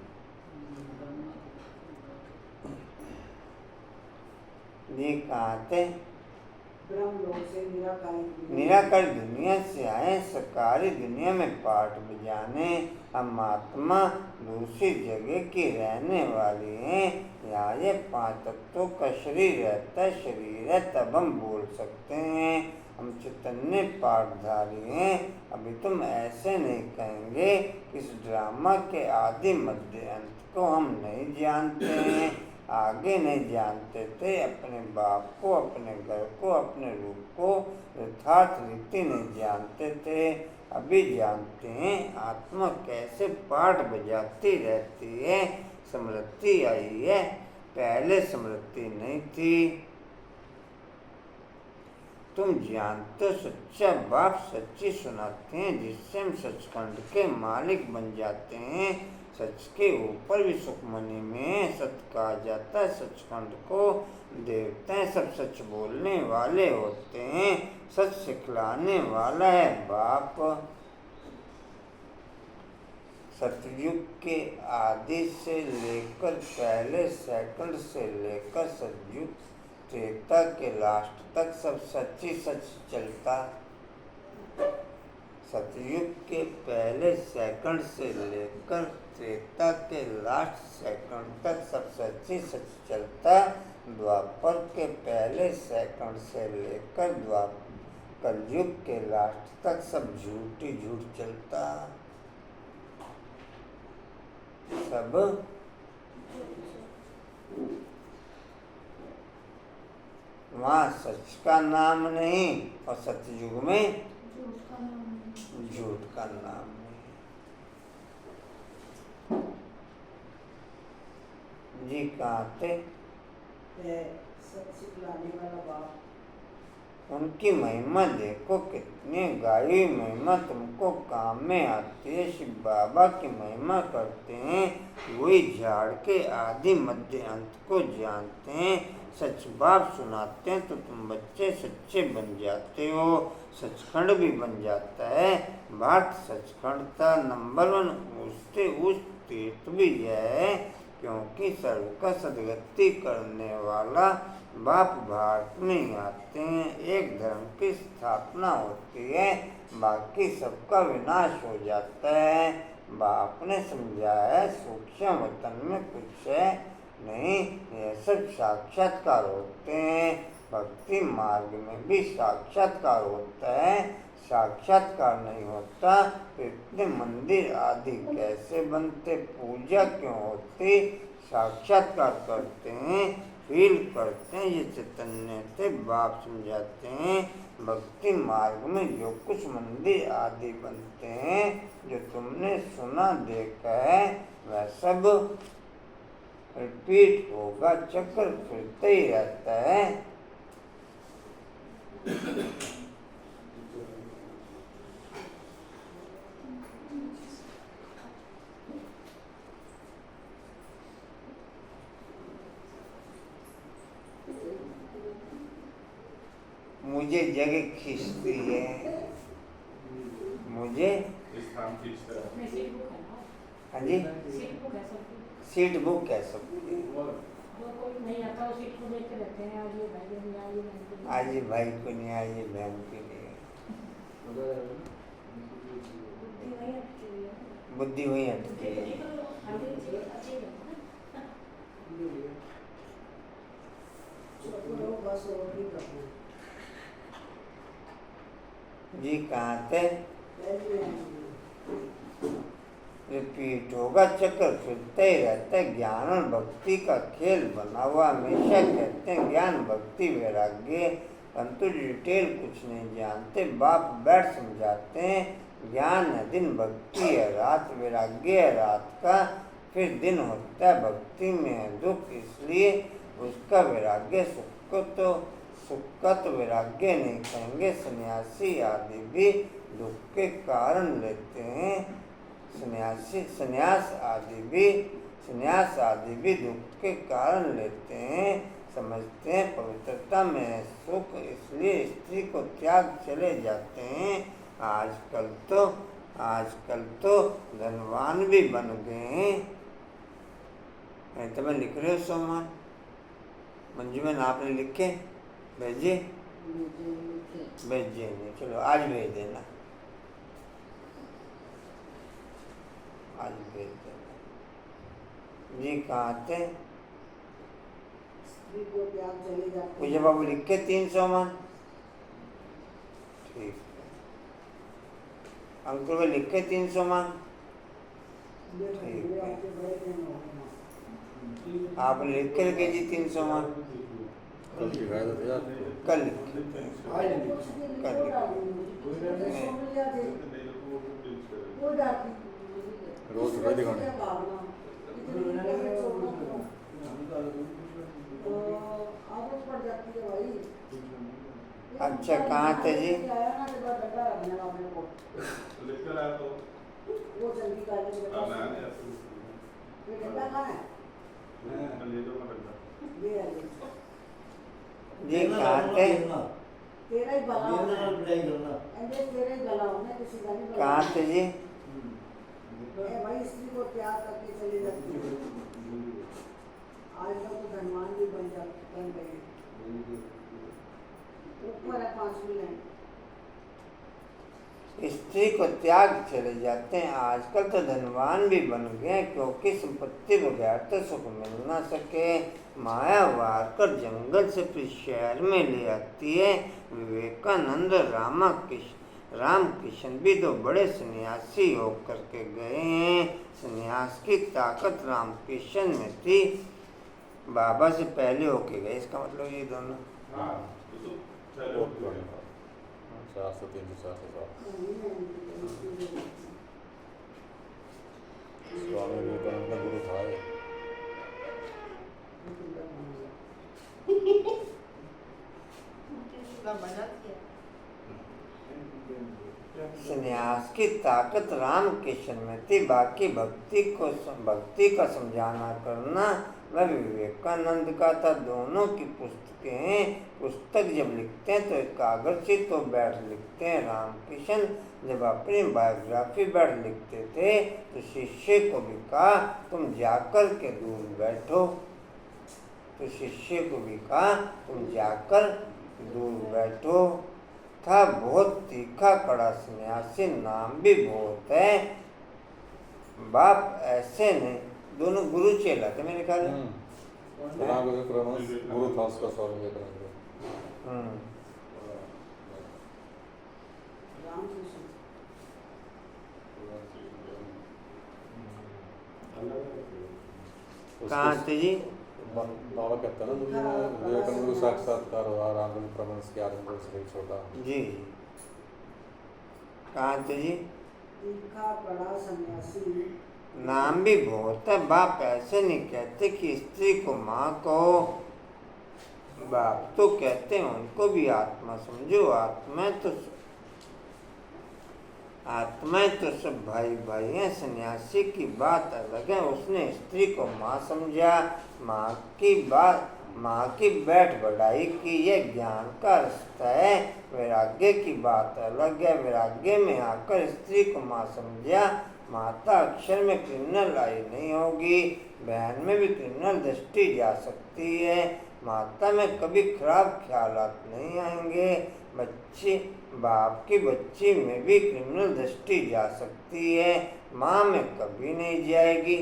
A: ये कहाँ थे?
D: ब्रह्मलोक से निराकारी
A: निराकारी दुनिया से आए, सकारी दुनिया में पाठ बजाने। हम आत्मा दूसरी जगह की रहने वाली हैं। यहाँ ये 5 तत्वों का शरीर रहता है, शरीर है तब हम बोल सकते हैं। हम चैतन्य पाठधारी हैं। अभी तुम ऐसे नहीं कहेंगे। इस ड्रामा के आदि मध्य अंत को हम नहीं जानते हैं। आगे नहीं जानते थे। अपने बाप को, अपने घर को, अपने रूप को यथार्थ रीति नहीं जानते थे। अभी जानते हैं। आत्मा कैसे पाठ बजाती रहती है। स्मृति आई है, पहले स्मृति नहीं थी। तुम जानते हो सच्चा बाप सच्ची सुनाते हैं, जिससे हम सचखंड के मालिक बन जाते हैं। सच के ऊपर भी सुखमनी में सत कहा जाता है। सचखंड को देवताएं सब सच बोलने वाले होते हैं। सच सिखलाने वाला है बाप। सतयुग के आदि से लेकर पहले सेकंड से लेकर सतयुग त्रेता के लास्ट तक सब सच ही सच चलता। सतयुग के पहले सेकंड से लेकर त्रेता के लास्ट सेकंड तक सब सच ही सच चलता। द्वापर के पहले सेकंड से लेकर कलयुग के लास्ट तक सब झूठ ही झूठ चलता। सब वहाँ सच का नाम नहीं और सतयुग में झूठ का नाम नहीं। जी कहाँ थे?
D: सब सिखलाने वाला बाप।
A: उनकी महिमा देखो कितनी गायी महिमा तुमको काम में आती है। शिव बाबा की महिमा करते हैं, वही झाड़ के आदि मध्य अंत को जानते हैं। सच बाप सुनाते हैं तो तुम बच्चे सच्चे बन जाते हो। सचखंड भी बन जाता है। भारत सचखंड था नंबर 1। उससे उस तीर्थ भी है, क्योंकि सर्व का सदगति करने वाला बाप भारत में ही आते हैं। एक धर्म की स्थापना होती है, बाकी सबका विनाश हो जाता है। बाप ने समझाया है सूक्ष्म वतन में कुछ है नहीं, ये सब साक्षात्कार होते हैं। भक्ति मार्ग में भी साक्षात्कार होता है। साक्षात्कार नहीं होता तो इतने मंदिर आदि कैसे बनते, पूजा क्यों होती? साक्षात्कार करते हैं, फील करते हैं। ये चैतन्य से बाप समझाते हैं। भक्ति मार्ग में जो कुछ मंदिर आदि बनते हैं, जो तुमने सुना देखा है, वह सब रिपीट होगा। चक्र फिरते ही रहता है। मुझे जगह खींचती है, मुझे।
D: अपने सीट बुक है ना?
A: हाँ जी,
D: सीट बुक है सबकी।
A: सीट बुक है सबकी।
D: जो कोई नहीं आता वो सीट को देखते रहते हैं। आज ये भाई को नहीं आई, ये बहन को नहीं आई।
A: आज ये भाई को नहीं आई, ये बहन के लिए।
D: बुद्धि वही अटकी हुई है।
A: बुद्धि वही अटकी
D: बुद्धि
A: है।
D: नहीं तो आगे चीज अच्छी है ना। चलो बस और भी करना।
A: जी कहाँ थे? रिपीट होगा, चक्कर फिरते ही रहता है। ज्ञान और भक्ति का खेल बना हुआ। हमेशा कहते हैं ज्ञान भक्ति वैराग्य, परंतु डिटेल कुछ नहीं जानते। बाप बैठ समझाते हैं। ज्ञान है दिन, भक्ति है रात, वैराग्य है रात का, फिर दिन होता है। भक्ति में है दुख, इसलिए उसका वैराग्य सुख को तो सुख का तो वैराग्य नहीं कहेंगे। सन्यासी आदि भी दुख के कारण लेते हैं। संन्यास आदि भी दुख के कारण लेते हैं। समझते हैं पवित्रता में है सुख, इसलिए स्त्री को त्याग चले जाते हैं। आजकल तो धनवान भी बन गए हैं। तो मैं लिख रहे हो सोमान मंजूमन, आपने लिखे भेजे? भेजे नहीं, चलो आज भेज देना, आज भेज देना जी। कहाँ थे? पूजा बाबू लिख के 300 मान, ठीक है। अंकुर भाई लिख के 300 मान, ठीक है। आपने लिख के रखे जी 300 मान,
B: कल लिखाया था भैया आपको?
A: कल लिखे, कल
B: रोज सुबह दिखाने।
A: अच्छा कहाँ थे जी? जी कहाँ थे? कहाँ थे जी?
G: भाई स्त्री को त्याग करके चली जाती है। आजकल तो धनवान भी बन गए। ऊपर है 5 मिनट।
A: स्त्री को त्याग चले जाते हैं। आजकल तो धनवान भी बन गए, क्योंकि संपत्ति बगैर तो सुख मिल ना सके। माया वार कर जंगल से फिर शहर में ले आती है। विवेकानंद रामकृष्ण भी तो बड़े सन्यासी होकर के गए हैं। सन्यास की ताकत रामकृष्ण में थी, बाबा से पहले होके गए। इसका मतलब ये दोनों
B: 400-300 स्वामी विवेकानंद का गुरु था ये।
A: संन्यास की ताकत रामकृष्ण में थी, बाकी भक्ति का समझाना करना वह विवेकानंद का था। दोनों की पुस्तक जब लिखते हैं तो एकाग्रचित तो बैठ लिखते हैं। रामकृष्ण जब अपनी बायोग्राफी बैठ लिखते थे तो शिष्य को भी कहा तुम जाकर के दूर बैठो, तो शिष्य को भी कहा तुम जाकर दूर बैठो। था बहुत तीखा कड़ा सन्यासी, नाम भी बहुत है। बाप ऐसे नहीं, दोनों गुरु चेला थे मेरे ख्याल में।
B: गुरु था उसका स्वामी विवेकानंद।
A: कहाँ थे जी?
B: बाबा कहता है ना दुनिया में विवेकानंद को साक्षात्कार हुआ, रामकृष्ण परमहंस के आदमी को शरीर छोड़ा
A: जी। कहाँ थे जी?
G: तीखा कड़ा सन्यासी,
A: नाम भी बहुत है। बाप ऐसे नहीं कहते कि स्त्री को माँ कहो, बाप तो कहते हैं उनको भी आत्मा समझो। आत्माएं तो सब भाई भाई हैं। सन्यासी की बात अलग है, उसने स्त्री को माँ समझा। माँ की बैठ बढ़ाई की, यह ज्ञान का रास्ता है। वैराग्य की बात अलग है, वैराग्य में आकर स्त्री को माँ समझा। माता अक्षर में क्रिमिनल आई नहीं होगी, बहन में भी क्रिमिनल दृष्टि जा सकती है। माता में कभी खराब ख्यालात नहीं आएंगे। बाप की बच्ची में भी क्रिमिनल दृष्टि जा सकती है, माँ में कभी नहीं जाएगी।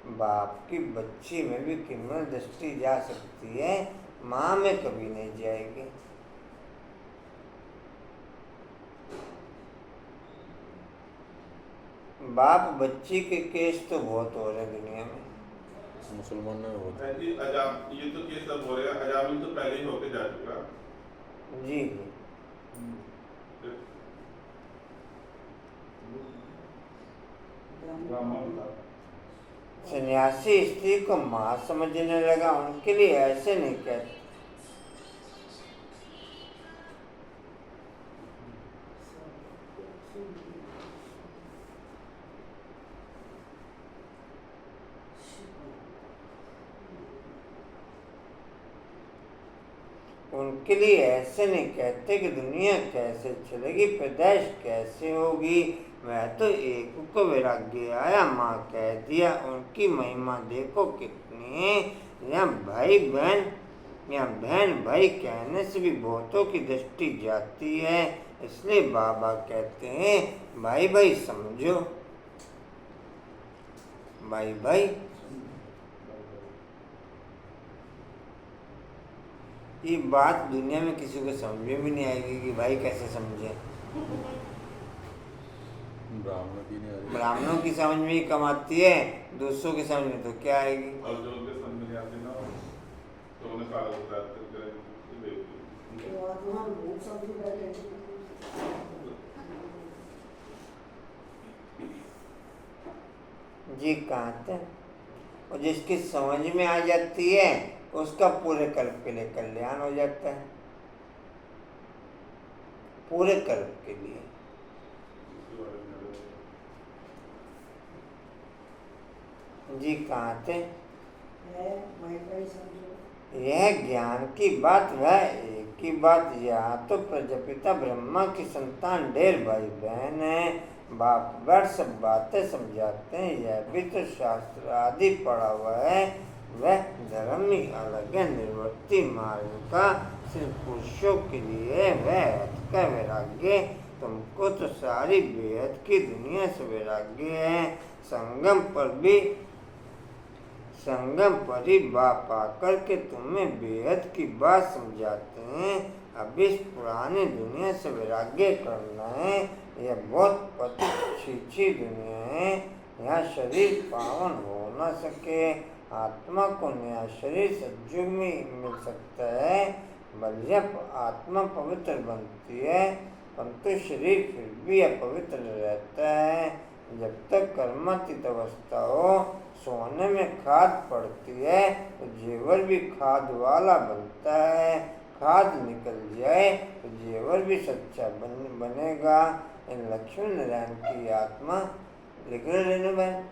A: बाप की बच्ची में भी क्रिमिनल दृष्टि जा सकती है, माँ में कभी नहीं जाएगी। बाप बच्ची के केस तो बहुत हो रहे हैं दुनिया में।
B: मुसलमान में होता
H: जी अजाम, ये तो केस अब हो रहे हैं। अजामिल तो पहले ही होके जा चुका
A: जी। सन्यासी स्त्री को माँ समझने लगा, उनके लिए ऐसे नहीं कहते। उनके लिए ऐसे नहीं कहते कि दुनिया कैसे चलेगी, प्रदेश कैसे होगी। वह तो एक को वैराग्य आया, माँ कह दिया। उनकी महिमा देखो कितनी है। यहाँ भाई बहन या बहन भाई कहने से भी बहुतों की दृष्टि जाती है। इसलिए बाबा कहते हैं भाई भाई समझो, भाई भाई। ये बात दुनिया में किसी को समझ में भी नहीं आएगी कि भाई कैसे समझे। ब्राह्मणों की समझ में ही कम आती है, दूसरों की समझ में तो क्या आएगी।
H: और जो उनके समझ में आते ना तो उन्हें सारा होता है।
A: जी कहाँ थे। और जिसकी समझ में आ जाती है उसका पूरे कल्प के लिए कल्याण हो जाता है, पूरे कल्प के लिए। जी कहाँ थे। यह ज्ञान की बात, वह एक ही बात। यहाँ तो प्रजापिता ब्रह्मा की संतान ढेर भाई बहन है। बाप बैठ सब बातें समझाते हैं। यह भी तो शास्त्र आदि पढ़ा हुआ है। वह धर्म ही अलग है, निर्वर्ती मार्ग का सिर्फ पुरुषों के लिए। वह हद का वैराग्य, तुमको तो सारी बेहद की दुनिया से वैराग्य है। संगम पर ही बाप आकर के तुम्हें बेहद की बात समझाते हैं। अब इस पुरानी दुनिया से वैराग्य करना है। यह बहुत पतित छीछी दुनिया है। यहाँ शरीर पावन हो न सके। आत्मा को नया शरीर सज्जुग में मिल सकता है, बलिया आत्मा पवित्र बनती है, परंतु शरीर फिर भी अपवित्र रहता है। जब तक कर्मातीत अवस्था हो, सोने में खाद पड़ती है तो जेवर भी खाद वाला बनता है। खाद निकल जाए तो जेवर भी सच्चा बनेगा। इन लक्ष्मी नारायण की आत्मा लिख रहे बहन।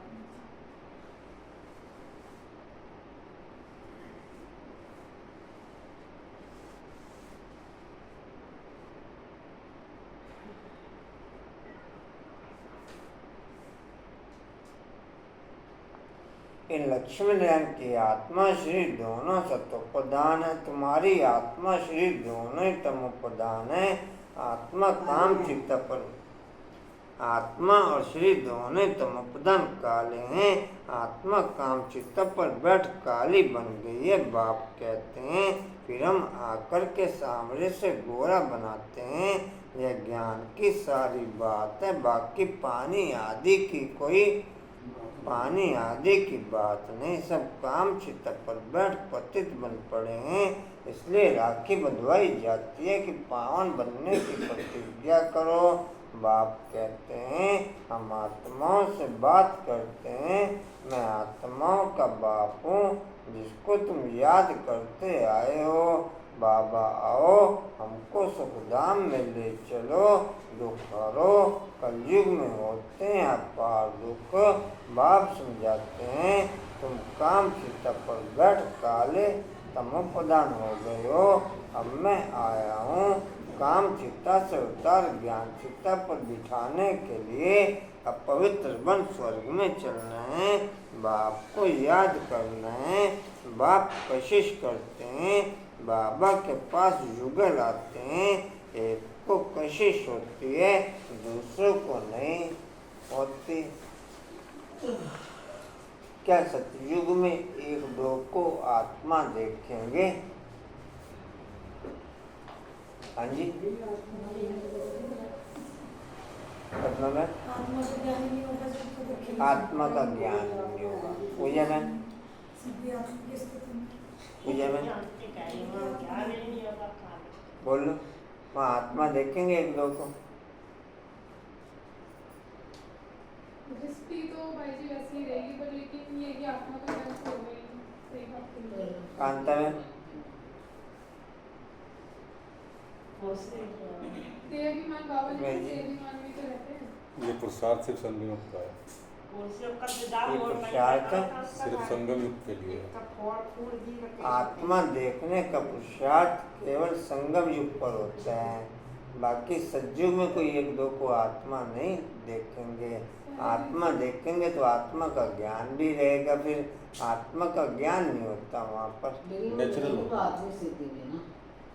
A: इन लक्ष्मी नारायण की आत्मा शरीर दोनों सत्वप्रधान है। तुम्हारी आत्मा शरीर दोनों ही तमोप्रधान है। आत्मा काम चित्त पर, आत्मा और शरीर दोनों तमोप्रधान काले हैं। आत्मा काम चित्त पर बैठ काली बन गई है। बाप कहते हैं फिर हम आकर के सांवरे से गोरा बनाते हैं। यह ज्ञान की सारी बात है। बाकी पानी आदि की बात नहीं। सब काम चित्त पर बैठ पतित बन पड़े हैं। इसलिए राखी बंधवाई जाती है कि पावन बनने की प्रतिज्ञा करो। बाप कहते हैं हम आत्माओं से बात करते हैं। मैं आत्माओं का बाप हूँ जिसको तुम याद करते आए हो। बाबा आओ हमको सुखधाम में ले चलो। दुख हरो, कलयुग में होते हैं अपार दुख। बाप समझाते हैं तुम काम चित्त पर बैठ काले तमोप्रधान हो गए हो। अब मैं आया हूँ काम चित्ता से उतार ज्ञान चित्ता पर बिठाने के लिए। अब पवित्र बन स्वर्ग में चलना है। बाप को याद करना है। बाप कशिश करते हैं, बाबा के पास युगल आते हैं। एक को कशिश होती है, दूसरों को नहीं होती। क्या सतयुग में एक दो को आत्मा देखेंगे? हाँ जी, मतलब है आत्मा का ज्ञान नहीं होगा। पूजा में बोलो, वहाँ आत्मा देखेंगे एक दो को।
I: दृष्टि तो भाई जी वैसी ही रहेगी, पर लेकिन ये कि आत्मा का ज्ञान हो गई, सही बात है।
A: कांता में
I: देहाभिमान बाबा जी
A: मैं जी।
I: देहाभिमान में तो रहते हैं।
B: ये पुरुषार्थ सिर्फ संगम युक्त का है, सिर्फ संगम युक्त के लिए है।
A: आत्मा देखने का पुरुषार्थ केवल संगम युग पर होता है, बाकी सज्जुग में कोई एक दो को आत्मा नहीं देखेंगे। आत्मा देखेंगे तो आत्मा का ज्ञान भी रहेगा, फिर आत्मा का ज्ञान नहीं होता वहाँ पर।
B: नेचुरल
D: तो आत्मिक स्थिति में ना,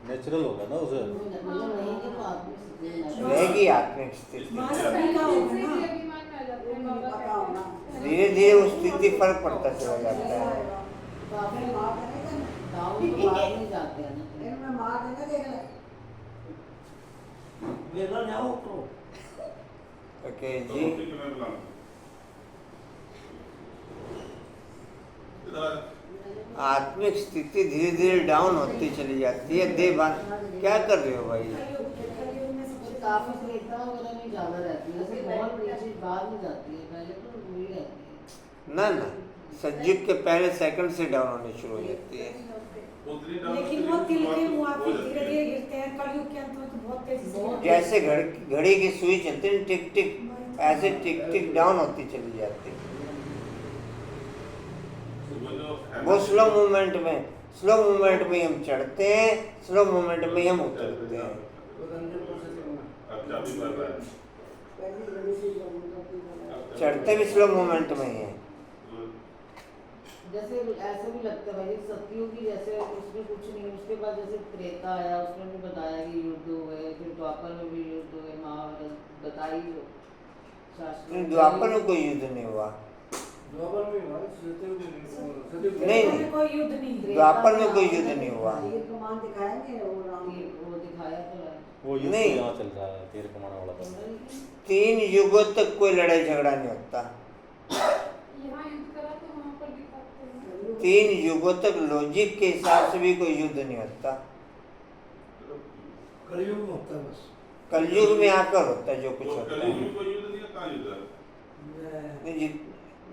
B: नेचुरल होगा ना उसे।
D: मतलब रहेगी तो आत्मिक स्थिति में
A: रहेगी आत्मिक स्थिति।
I: देहाभिमान में आ जाते हैं बाबा कहते हैं।
A: धीरे धीरे उस स्थिति फर्क पड़ता चला जाता है।
D: तो आपने डाउन तो बाद में जाते हैं ना।
C: वेदना जाओ तो
A: ओके जी। आत्मिक स्थिति धीरे धीरे डाउन होती चली जाती है। देवान क्या कर रहे हो भाई?
D: काफी प्रेता वगैरह में ज्यादा रहती है, जैसे बहुत प्रेत बाद में जाती है, पहले तो वही रहती है।
A: ना ना, सज्जुग के पहले सेकंड से डाउन होनी शुरू हो जाती है।
G: लेकिन वो तिल के मुँह पे धीरे धीरे गिरते हैं, कलयुग के अंत में तो बहुत तेजी से गिरते हैं।
A: जैसे घड़ी की सुई चलती है टिक टिक, ऐसे टिक टिक डाउन होती चली जाती है। वो स्लो मूवमेंट में हम चढ़ते हैं, स्लो मूवमेंट में हम उतरते हैं। चढ़ते भी स्लो मूवमेंट में ही है।
D: जैसे ऐसे भी लगता है भाई सतयुग की, जैसे उसमें कुछ नहीं, उसके बाद जैसे त्रेता आया उसमें भी बताया कि युद्ध हुए, फिर द्वापर में भी युद्ध हुए, महाभारत बताई जो शास्त्र।
A: द्वापर में कोई युद्ध नहीं हुआ। नहीं
G: कोई युद्ध नहीं,
A: द्वापर में कोई युद्ध नहीं हुआ।
G: ये कमान दिखाएंगे वो राम
D: वो दिखाया तो है।
B: वो युद्ध
A: नहीं।
B: यहाँ चल रहा है, तीर कमाने वाला तो।
A: 3 युगों तक कोई लड़ाई झगड़ा नहीं होता।
I: यहाँ युद्ध करा तो वहाँ पर दिखाते हैं।
A: 3 युगों तक लॉजिक के हिसाब से भी कोई युद्ध नहीं होता।
C: कलयुग में होता है बस।
A: कलयुग में आकर होता है जो कुछ होता है। नहीं जी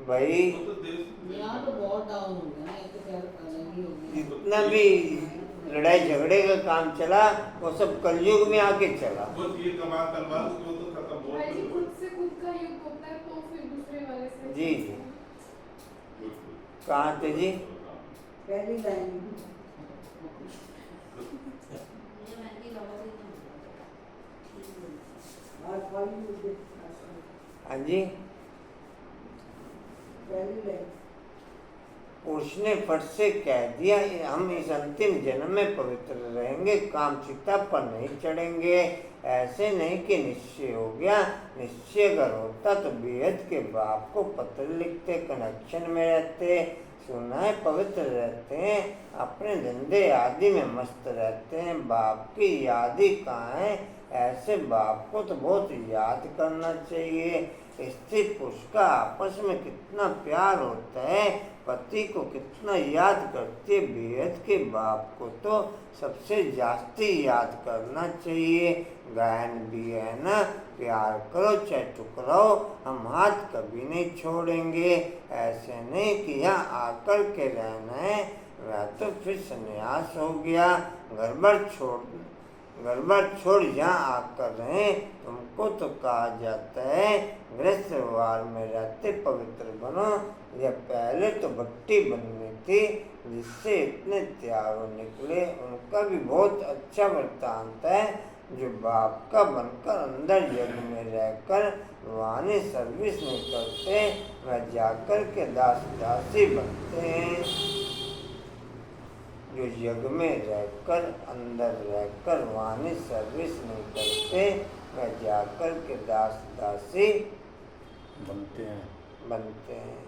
A: भाई,
D: यहाँ तो बहुत डाउन हो गया ना, एक तो खैर अलग ही हो गया।
A: जितना भी लड़ाई झगड़े का काम चला वो सब कलयुग में आके चला।
I: भाई जी खुद से खुद का युद्ध होता है तो फिर दूसरे वाले से।
A: जी जी। कहाँ थे जी?
G: पहली लाइन
A: हाँ जी।
G: पहली लाइन
A: उसने फट से कह दिया हम इस अंतिम जन्म में पवित्र रहेंगे, काम चिता पर नहीं चढ़ेंगे। ऐसे नहीं कि निश्चय हो गया। निश्चय अगर होता तो बेहद के बाप को पत्र लिखते, कनेक्शन में रहते, सुना है पवित्र रहते हैं, अपने धंधे आदि में मस्त रहते हैं, बाप की याद ही कहाँ है। ऐसे बाप को तो बहुत याद करना चाहिए। स्त्री पुरुष का आपस में कितना प्यार होता है, पति को कितना याद करती है, बेहद के बाप को तो सबसे जास्ती याद करना चाहिए। गायन भी है ना, प्यार करो चाहे टुकराओ, हम हाथ कभी नहीं छोड़ेंगे। ऐसे नहीं कि यहाँ आकर के रहना है, वह तो फिर संन्यास हो गया। गड़बड़ छोड़ यहाँ आकर रहें। तुमको तो कहा जाता है गृहस्थ व्यवहार में रहते पवित्र बनो। यह पहले तो भट्टी बननी थी जिससे इतने त्याग निकले। उनका भी बहुत अच्छा वृत्तांत है, जो बाप का बनकर अंदर जग में रहकर वाणी सर्विस नहीं करते, वह जाकर के दास दासी बनते हैं। जो जग में रहकर अंदर रहकर वाणी सर्विस नहीं करते, वह जाकर के दास दासी
B: बनते हैं।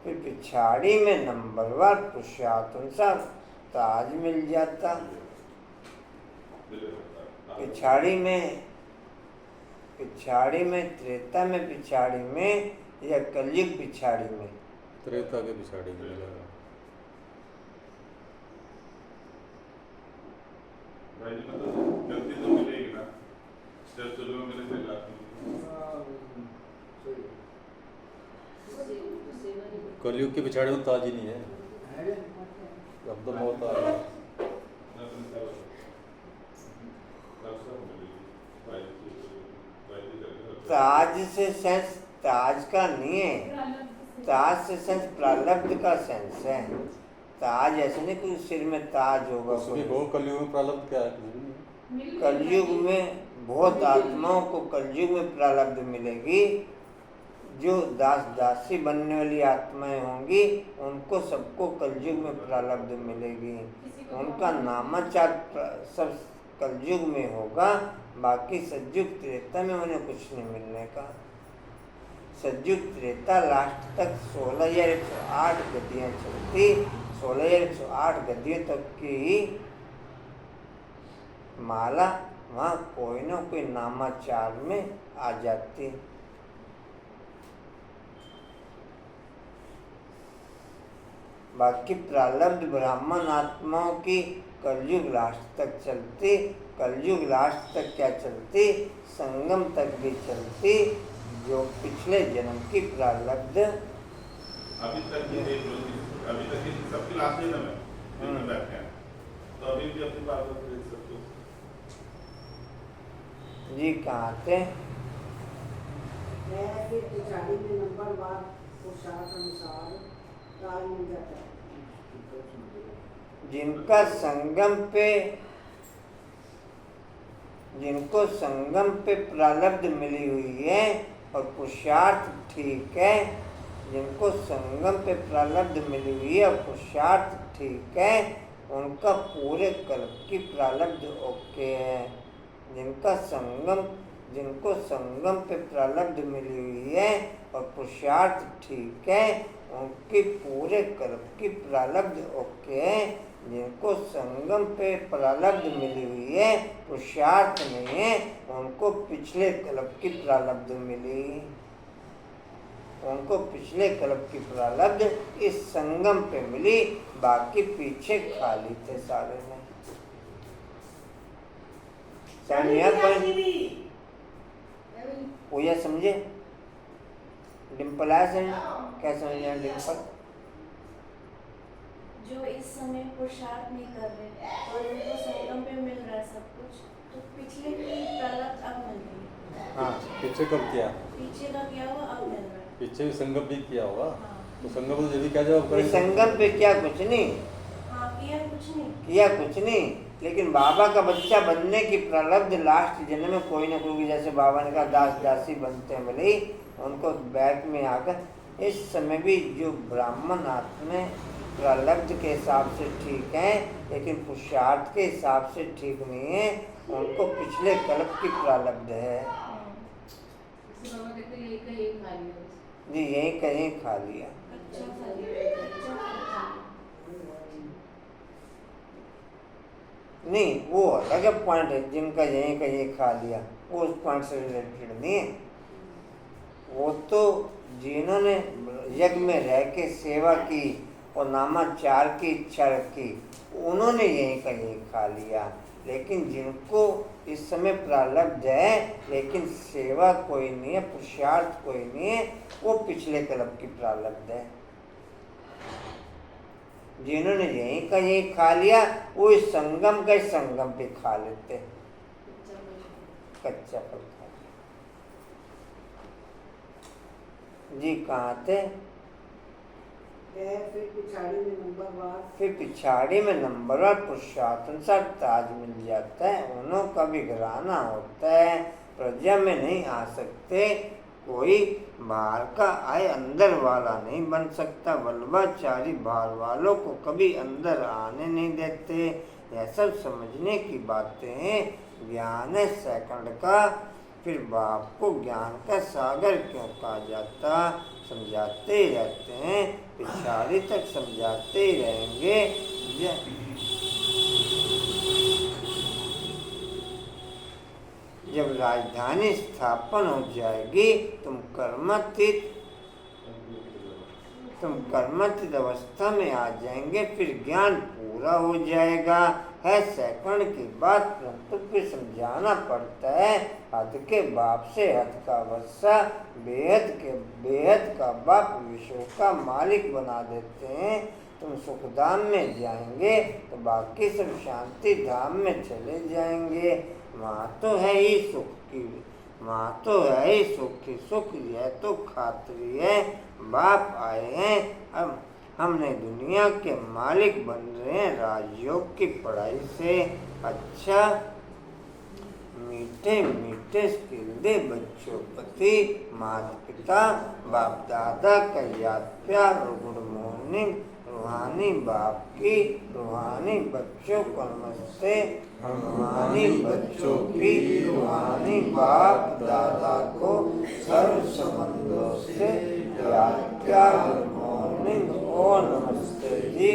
A: फिर पिछाड़ी में नंबरवार पुरुषार्थ अनुसार ताज मिल जाता। पिछाड़ी में त्रेता में पिछाड़ी में या कलयुग पिछाड़ी में?
B: त्रेता के पिछाड़ी में मिलेगा।
H: गलती तो मिलेगी ना, जब शुरू में मिले थे लास्ट में।
B: कलयुग के पिछाड़ी तो ताज ही नहीं है, अब तो मौत आ गई।
A: ताज से सेंस ताज का नहीं है, ताज से सेंस प्रारब्ध का सेंस है। ताज ऐसे नहीं कि सिर में ताज होगा
B: उसमें
A: कोई।
B: वो कलयुग में प्रारब्ध क्या है, कुछ भी नहीं।
A: कलयुग में बहुत आत्माओं को कलयुग में प्रारब्ध मिलेगी। जो दास दासी बनने वाली आत्माएं होंगी उनको सबको कलयुग में प्रारब्ध मिलेगी। उनका नामाचार सब कलयुग में होगा, बाकी सतयुग त्रेता में उन्हें कुछ नहीं मिलने का। सतयुग त्रेता लास्ट तक 16,108 गद्दियाँ चलती, 16,108 गद्दियों तक की ही माला वहाँ कोई ना कोई नामाचार में आ जाती। बाकी प्रारब्ध ब्राह्मण आत्माओं की कलयुग लास्ट तक चलती। कलयुग लास्ट तक क्या चलती, संगम तक भी चलती, जो पिछले जन्म की प्रारब्ध।
H: अभी तक ये देख लो, अभी तक ये सबकी लास्ट जन्म है, बैठे हैं, तो अभी भी अपनी बात को देख सकते हो।
A: जी कहाँ थे?
J: फिर पिछाड़ी में नंबरवार पोशाक अनुसार ताज मिल जाता है।
A: जिनका संगम पे, जिनको संगम पे प्रारब्ध मिली हुई है और पुरुषार्थ ठीक है, जिनको संगम पे प्रारब्ध मिली हुई है और पुरुषार्थ ठीक है, उनका पूरे कल्प की प्रारब्ध ओके है। जिनको संगम पे प्रारब्ध मिली हुई है और पुरुषार्थ ठीक है, उनकी पूरे कल्प की प्रारब्ध ओके है। जिनको संगम पे प्रारब्ध मिली हुई है, पुरुषार्थ नहीं है, उनको पिछले कल्प की प्रारब्ध मिली। उनको पिछले कल्प की प्रारब्ध इस संगम पे मिली, बाकी पीछे खाली थे सारे में। पूजा समझे? डिम्पल आया समझ? क्या समझ डिम्पल?
K: जो इस समय पुरुषार्थ नहीं कर रहे और उनको संगम पे मिल रहा है सब कुछ, तो पिछले की प्रारब्ध अब मिल रही है।
B: हाँ, पीछे कब किया?
K: पीछे का किया हुआ अब मिल रहा है।
B: पीछे भी संगम भी किया होगा। तो संगम तो जल्दी क्या जवाब करेंगे?
A: संगम पे क्या कुछ नहीं
K: किया, कुछ नहीं
A: किया, कुछ नहीं। लेकिन बाबा का बच्चा बनने की प्रारब्ध लास्ट जन्म में कोई ना कोई, जैसे बाबा ने कहा दास दासी बनते हैं, भले उनको बैक में आकर इस समय भी जो ब्राह्मण आत्मा प्रारब्ध के हिसाब से ठीक है, लेकिन पुरुषार्थ के हिसाब से ठीक नहीं है, उनको पिछले कल्प की प्रारब्ध है। जी यही कहीं खा लिया। नहीं, वो अलग पॉइंट है, जिनका यहीं का यहीं खा लिया, वो उस पॉइंट से रिलेटेड नहीं है। वो तो जिन्होंने यज्ञ में रह के सेवा की और नामाचार की इच्छा रखी, उन्होंने यहीं का यहीं खा लिया। लेकिन जिनको इस समय प्रारब्ध है लेकिन सेवा कोई नहीं है, पुरुषार्थ कोई नहीं है, वो पिछले कल्प की प्रारब्ध है। जिन्होंने यहीं का यहीं खा लिया, वो इस संगम का संगम पे खा लेते, कच्चा फल खा। जी कहाँ थे?
J: फिर पिछाड़ी में नंबरवार,
A: फिर पिछाड़ी में नंबरवार पुरुषार्थ अनुसार ताज मिल जाता है। उन्हों का भी घराना होता है, प्रजा में नहीं आ सकते, कोई बाहर का आए अंदर वाला नहीं बन सकता। वल्लभाचारी बाहर वालों को कभी अंदर आने नहीं देते। यह सब समझने की बातें हैं। ज्ञान है सेकंड का, फिर बाप को ज्ञान का सागर क्यों कहा जाता? समझाते ही रहते हैं, पिछाड़ी तक समझाते ही रहेंगे। जब राजधानी स्थापन हो जाएगी, तुम कर्मातीत तुम कर्मचित अवस्था में आ जाएंगे, फिर ज्ञान पूरा हो जाएगा। है सेकंड की बात, परंतु फिर समझाना पड़ता है। हद के बाप से हद का वस्सा, बेहद का बाप विश्व का मालिक बना देते हैं। तुम सुखधाम में जाएंगे तो बाकी सब शांति धाम में चले जाएंगे। वहाँ तो है ही सुख की, वहाँ तो है ही सुख की सुख, यह तो खातरी है। बाप आए हैं, अब हमने दुनिया के मालिक बन रहे हैं राजयोग की पढ़ाई से। अच्छा, मीठे मीठे स्किल दे बच्चों प्रति माता पिता बाप दादा का याद प्यार और गुड मॉर्निंग। रूहानी बाप की, रूहानी बच्चों को नमस्ते। रूहानी बच्चों की, रूहानी बाप दादा को सर्व संबंधों से याद प्यार गुड मॉर्निंग और नमस्ते जी।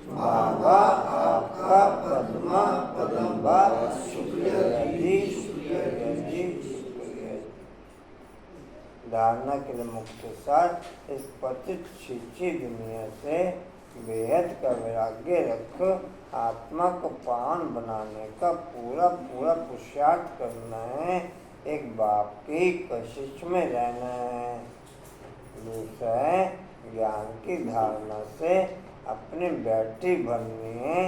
A: बाबा आपका पद्मा पदम्बा शुक्रिया जी, शुक्रिया जी, शुक्रिया जी। धारणा के लिए मुख्य साथ, इस पतित छिछी दुनिया से बेहद का वैराग्य रखो। आत्मा को पावन बनाने का पूरा पुरुषार्थ करना है। एक बाप की कशिश में रहना है। दूसरा है ज्ञान की धारणा से अपनी बैटरी भरनी है।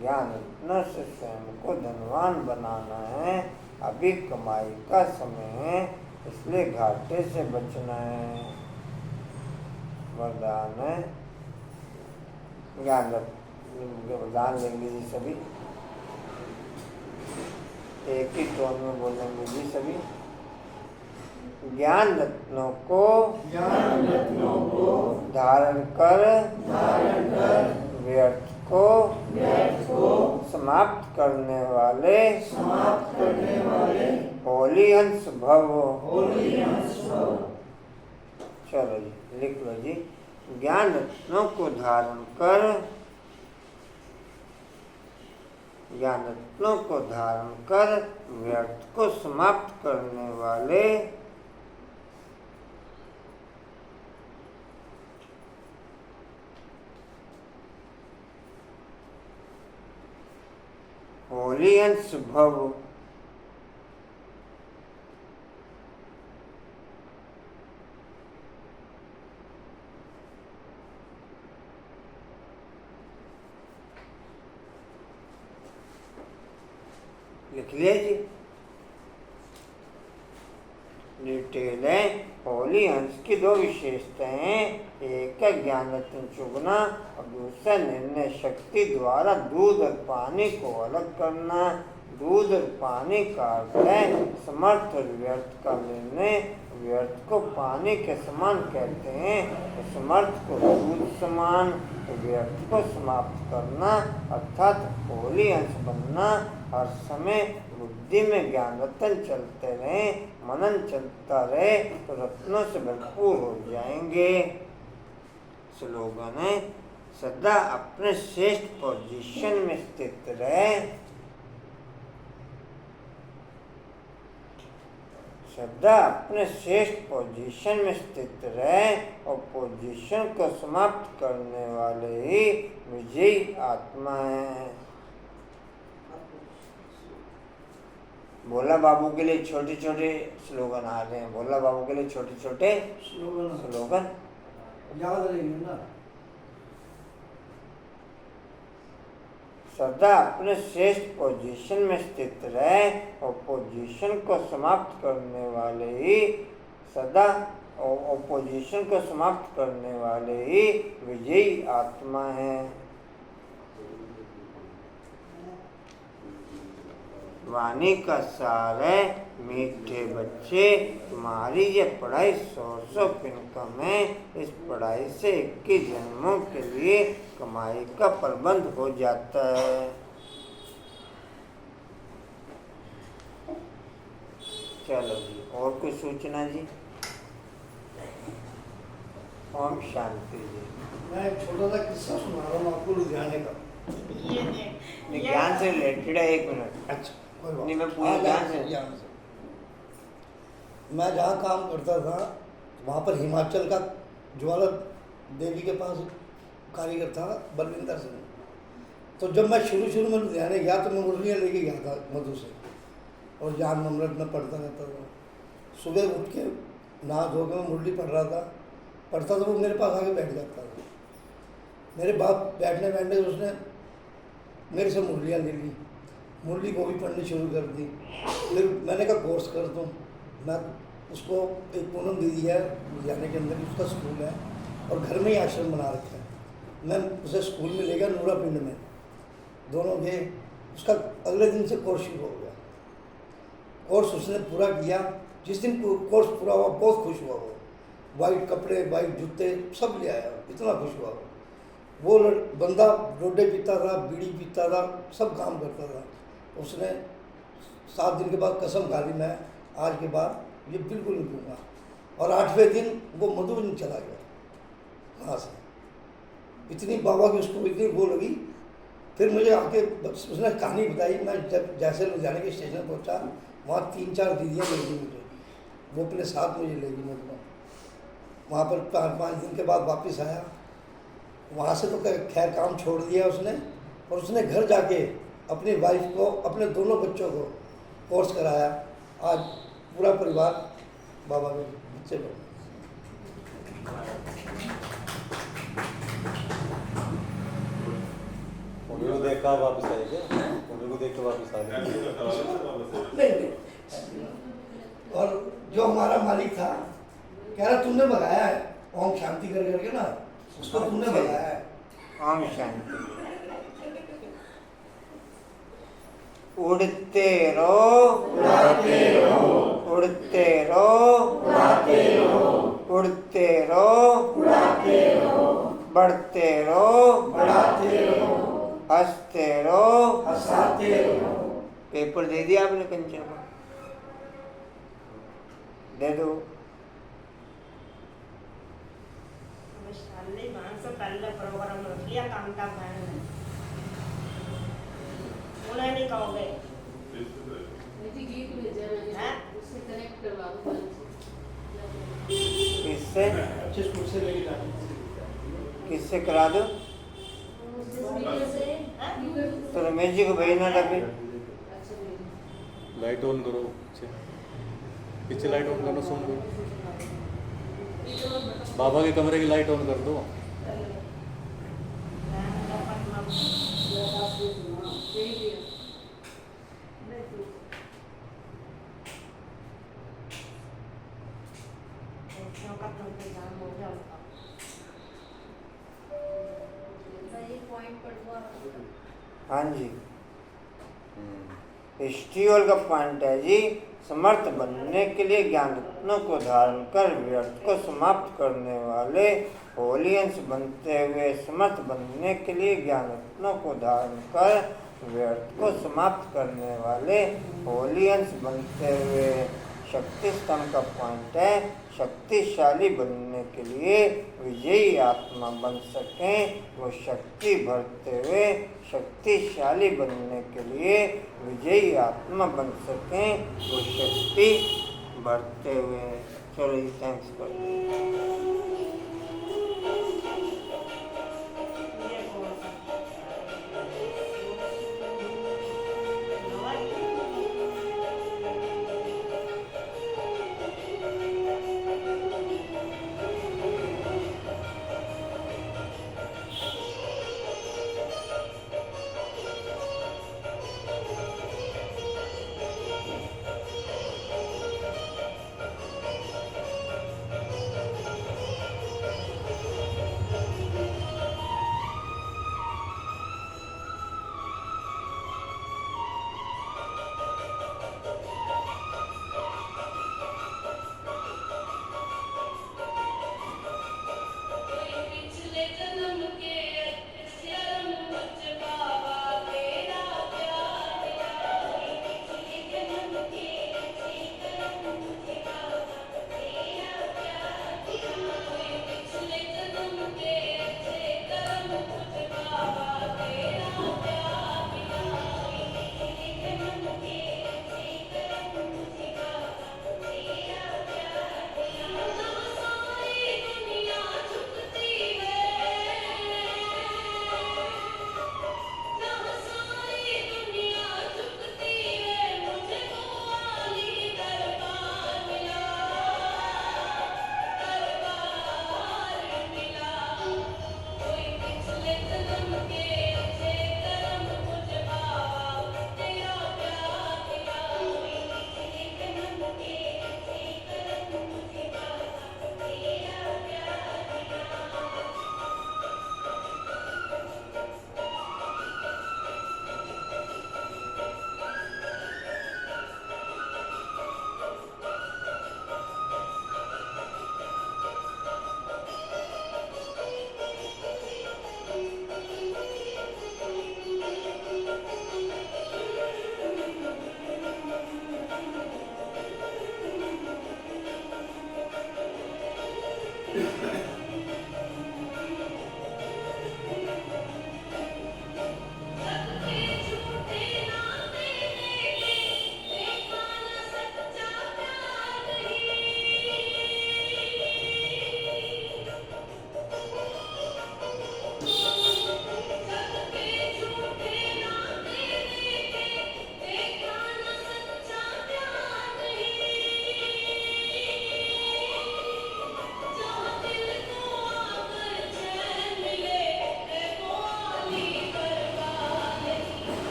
A: ज्ञान इतना से स्वयं को धनवान बनाना है। अभी कमाई का समय है, इसलिए घाटे से बचना है। वरदान है, वरदान लेंगे जी सभी, एक ही टोन में बोलेंगे जी सभी। ज्ञान रत्नों को धारण कर व्यर्थ को समाप्त करने वाले होली हंस भव। चलो जी, लिख लो जी। ज्ञान रत्नों को धारण कर, ज्ञान रत्नों को धारण कर व्यर्थ को समाप्त करने वाले होली अंश भव। लिख लिया जी। डिटेल है, होली अंश की दो विशेषताएं हैं। एक है ज्ञान रत्न चुगना और दूसरा निर्णय शक्ति द्वारा दूध और पानी को अलग करना। दूध और पानी का अर्थ है समर्थ और व्यर्थ का निर्णय। व्यर्थ को पानी के समान कहते हैं, तो समर्थ को दूध समान। तो व्यर्थ को समाप्त करना अर्थात होली अंश बनना। हर समय बुद्धि में ज्ञान रत्न चलते रहे, मनन चलता रहे तो रत्नों से भरपूर हो जाएंगे। स्लोगन है, सदा अपने श्रेष्ठ पोजीशन में स्थित रहे। सदा अपने श्रेष्ठ पोजीशन में स्थित रहे और पोजीशन को समाप्त करने वाले ही विजयी आत्मा है। भोला बाबू के लिए छोटे छोटे स्लोगन आ रहे हैं। भोला बाबू के लिए छोटे छोटे स्लोगन
C: याद रहेंगे ना।
A: सदा अपने श्रेष्ठ पोजीशन में स्थित रहे और पोजीशन को समाप्त करने वाले ही सदा और पोजीशन को समाप्त करने वाले ही विजयी आत्मा है। वाणी का सार है, मीठे बच्चे तुम्हारी ये पढ़ाई 100 इनकम है। इस पढ़ाई से 21 जन्मों के लिए कमाई का प्रबंध हो जाता है। चलो जी, और कोई सूचना जी? ओम शांति जी।
C: मैं एक छोटा सा किस्सा सुना रहा हूँ आपको लुधियाने का।
A: ज्ञान से रिलेटेड है। 1 मिनट।
C: अच्छा,
A: नहीं, मैं पूरे ध्यान से।
C: मैं जहाँ काम करता था वहाँ पर हिमाचल का ज्वाला देवी के पास कारीगर था बलविंदर सिंह। तो जब मैं शुरू में लुधियाने गया तो मैं मुरलियाँ लेके गया था मधु से, और जान ममृत में पढ़ता रहता था। सुबह उठ के नहा धो के मैं मुरली पढ़ रहा था, पढ़ता तो वो मेरे पास आके बैठ जाता था। मेरे बाप बैठने उसने मेरे से मुरलियाँ ले ली, मुरली को भी पढ़नी शुरू कर दी। फिर मैंने कहा कोर्स कर दूँ। मैं उसको एक पूनम दीदी है लुधियाने के अंदर, उसका स्कूल है और घर में ही आश्रम बना रखा है। मैं उसे स्कूल में ले गया नूरा पिंड में, दोनों गए। उसका अगले दिन से कोर्स शुरू हो गया। कोर्स उसने पूरा किया। जिस दिन कोर्स पूरा हुआ बहुत खुश हुआ वो, वाइट कपड़े वाइट जूते सब ले आया, इतना खुश हुआ वो। बंदा रोडे पीता था, बीड़ी पीता था, सब काम करता था। उसने 7 दिन के बाद कसम खा ली, मैं आज के बाद ये बिल्कुल नहीं पीऊँगा। और 8वें दिन वो मधुबन चला गया वहाँ से। इतनी बाबा की उसको इतनी वो लगी। फिर मुझे आके उसने कहानी बताई। मैं जब जैसे लुधियाने के स्टेशन पहुँचा, वहाँ 3-4 दीदियाँ मिल गई मुझे, वो अपने साथ मुझे ले गई मधुबन। वहाँ पर 5 दिन के बाद वापस आया। वहाँ से तो खैर काम छोड़ दिया उसने, और उसने घर जाके अपनी वाइफ को, अपने दोनों बच्चों को कोर्स कराया। आज पूरा परिवार बाबा के बच्चे लोग।
B: उन्हीं को देख कर वापस आए क्या? उन्हीं को देख कर वापस आ गए?
C: नहीं। और जो हमारा मालिक था कह रहा तुमने भगाया है, ओम शांति कर करके ना, उसको तुमने भगाया है।
A: ओम शांति। उड़ते रहो, उड़ाते रहो, उड़ते रहो, उड़ाते रहो, उड़ते रहो, उड़ाते रहो, बढ़ते रहो, बढ़ाते रहो, हंसते रहो, हंसाते रहो। पेपर दे दिया आपने कंचन को? दे दो।
F: पहले प्रोग्राम रख लिया काम का मैंने, उन्हें नहीं कहोगे
D: गीत भेजा मैंने, उससे कनेक्ट करवा दो।
A: किससे?
C: अच्छे स्कूल से लेके जाना।
A: किससे करा दो? तो रमेश जी को भेजना था फिर।
B: लाइट ऑन करो, पीछे लाइट ऑन करना, सुन लो। बाबा के कमरे की लाइट ऑन कर दो।
A: हाँ जी, हिस्ट्रियोल का पॉइंट है जी, समर्थ बनने के लिए ज्ञान रत्नों को धारण कर व्यर्थ को समाप्त करने वाले होली अंश बनते हुए, समर्थ बनने के लिए ज्ञान रत्नों को धारण कर व्यर्थ को समाप्त करने वाले होली अंश बनते हुए। शक्ति स्तंभ का पॉइंट है, शक्तिशाली बनने के लिए विजयी आत्मा बन सकें, वो शक्ति भरते हुए शक्तिशाली बनने के लिए विजयी आत्मा बन सकें, वो शक्ति भरते हुए। चलो जी, थैंक्स कर।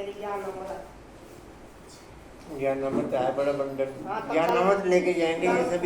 F: मेरी ज्ञान अमृत।
A: ज्ञान अमृत है बड़ा बंडल।
F: हाँ, तो
A: ज्ञान
F: कल-
A: अमृत लेके जाएंगे ये सभी।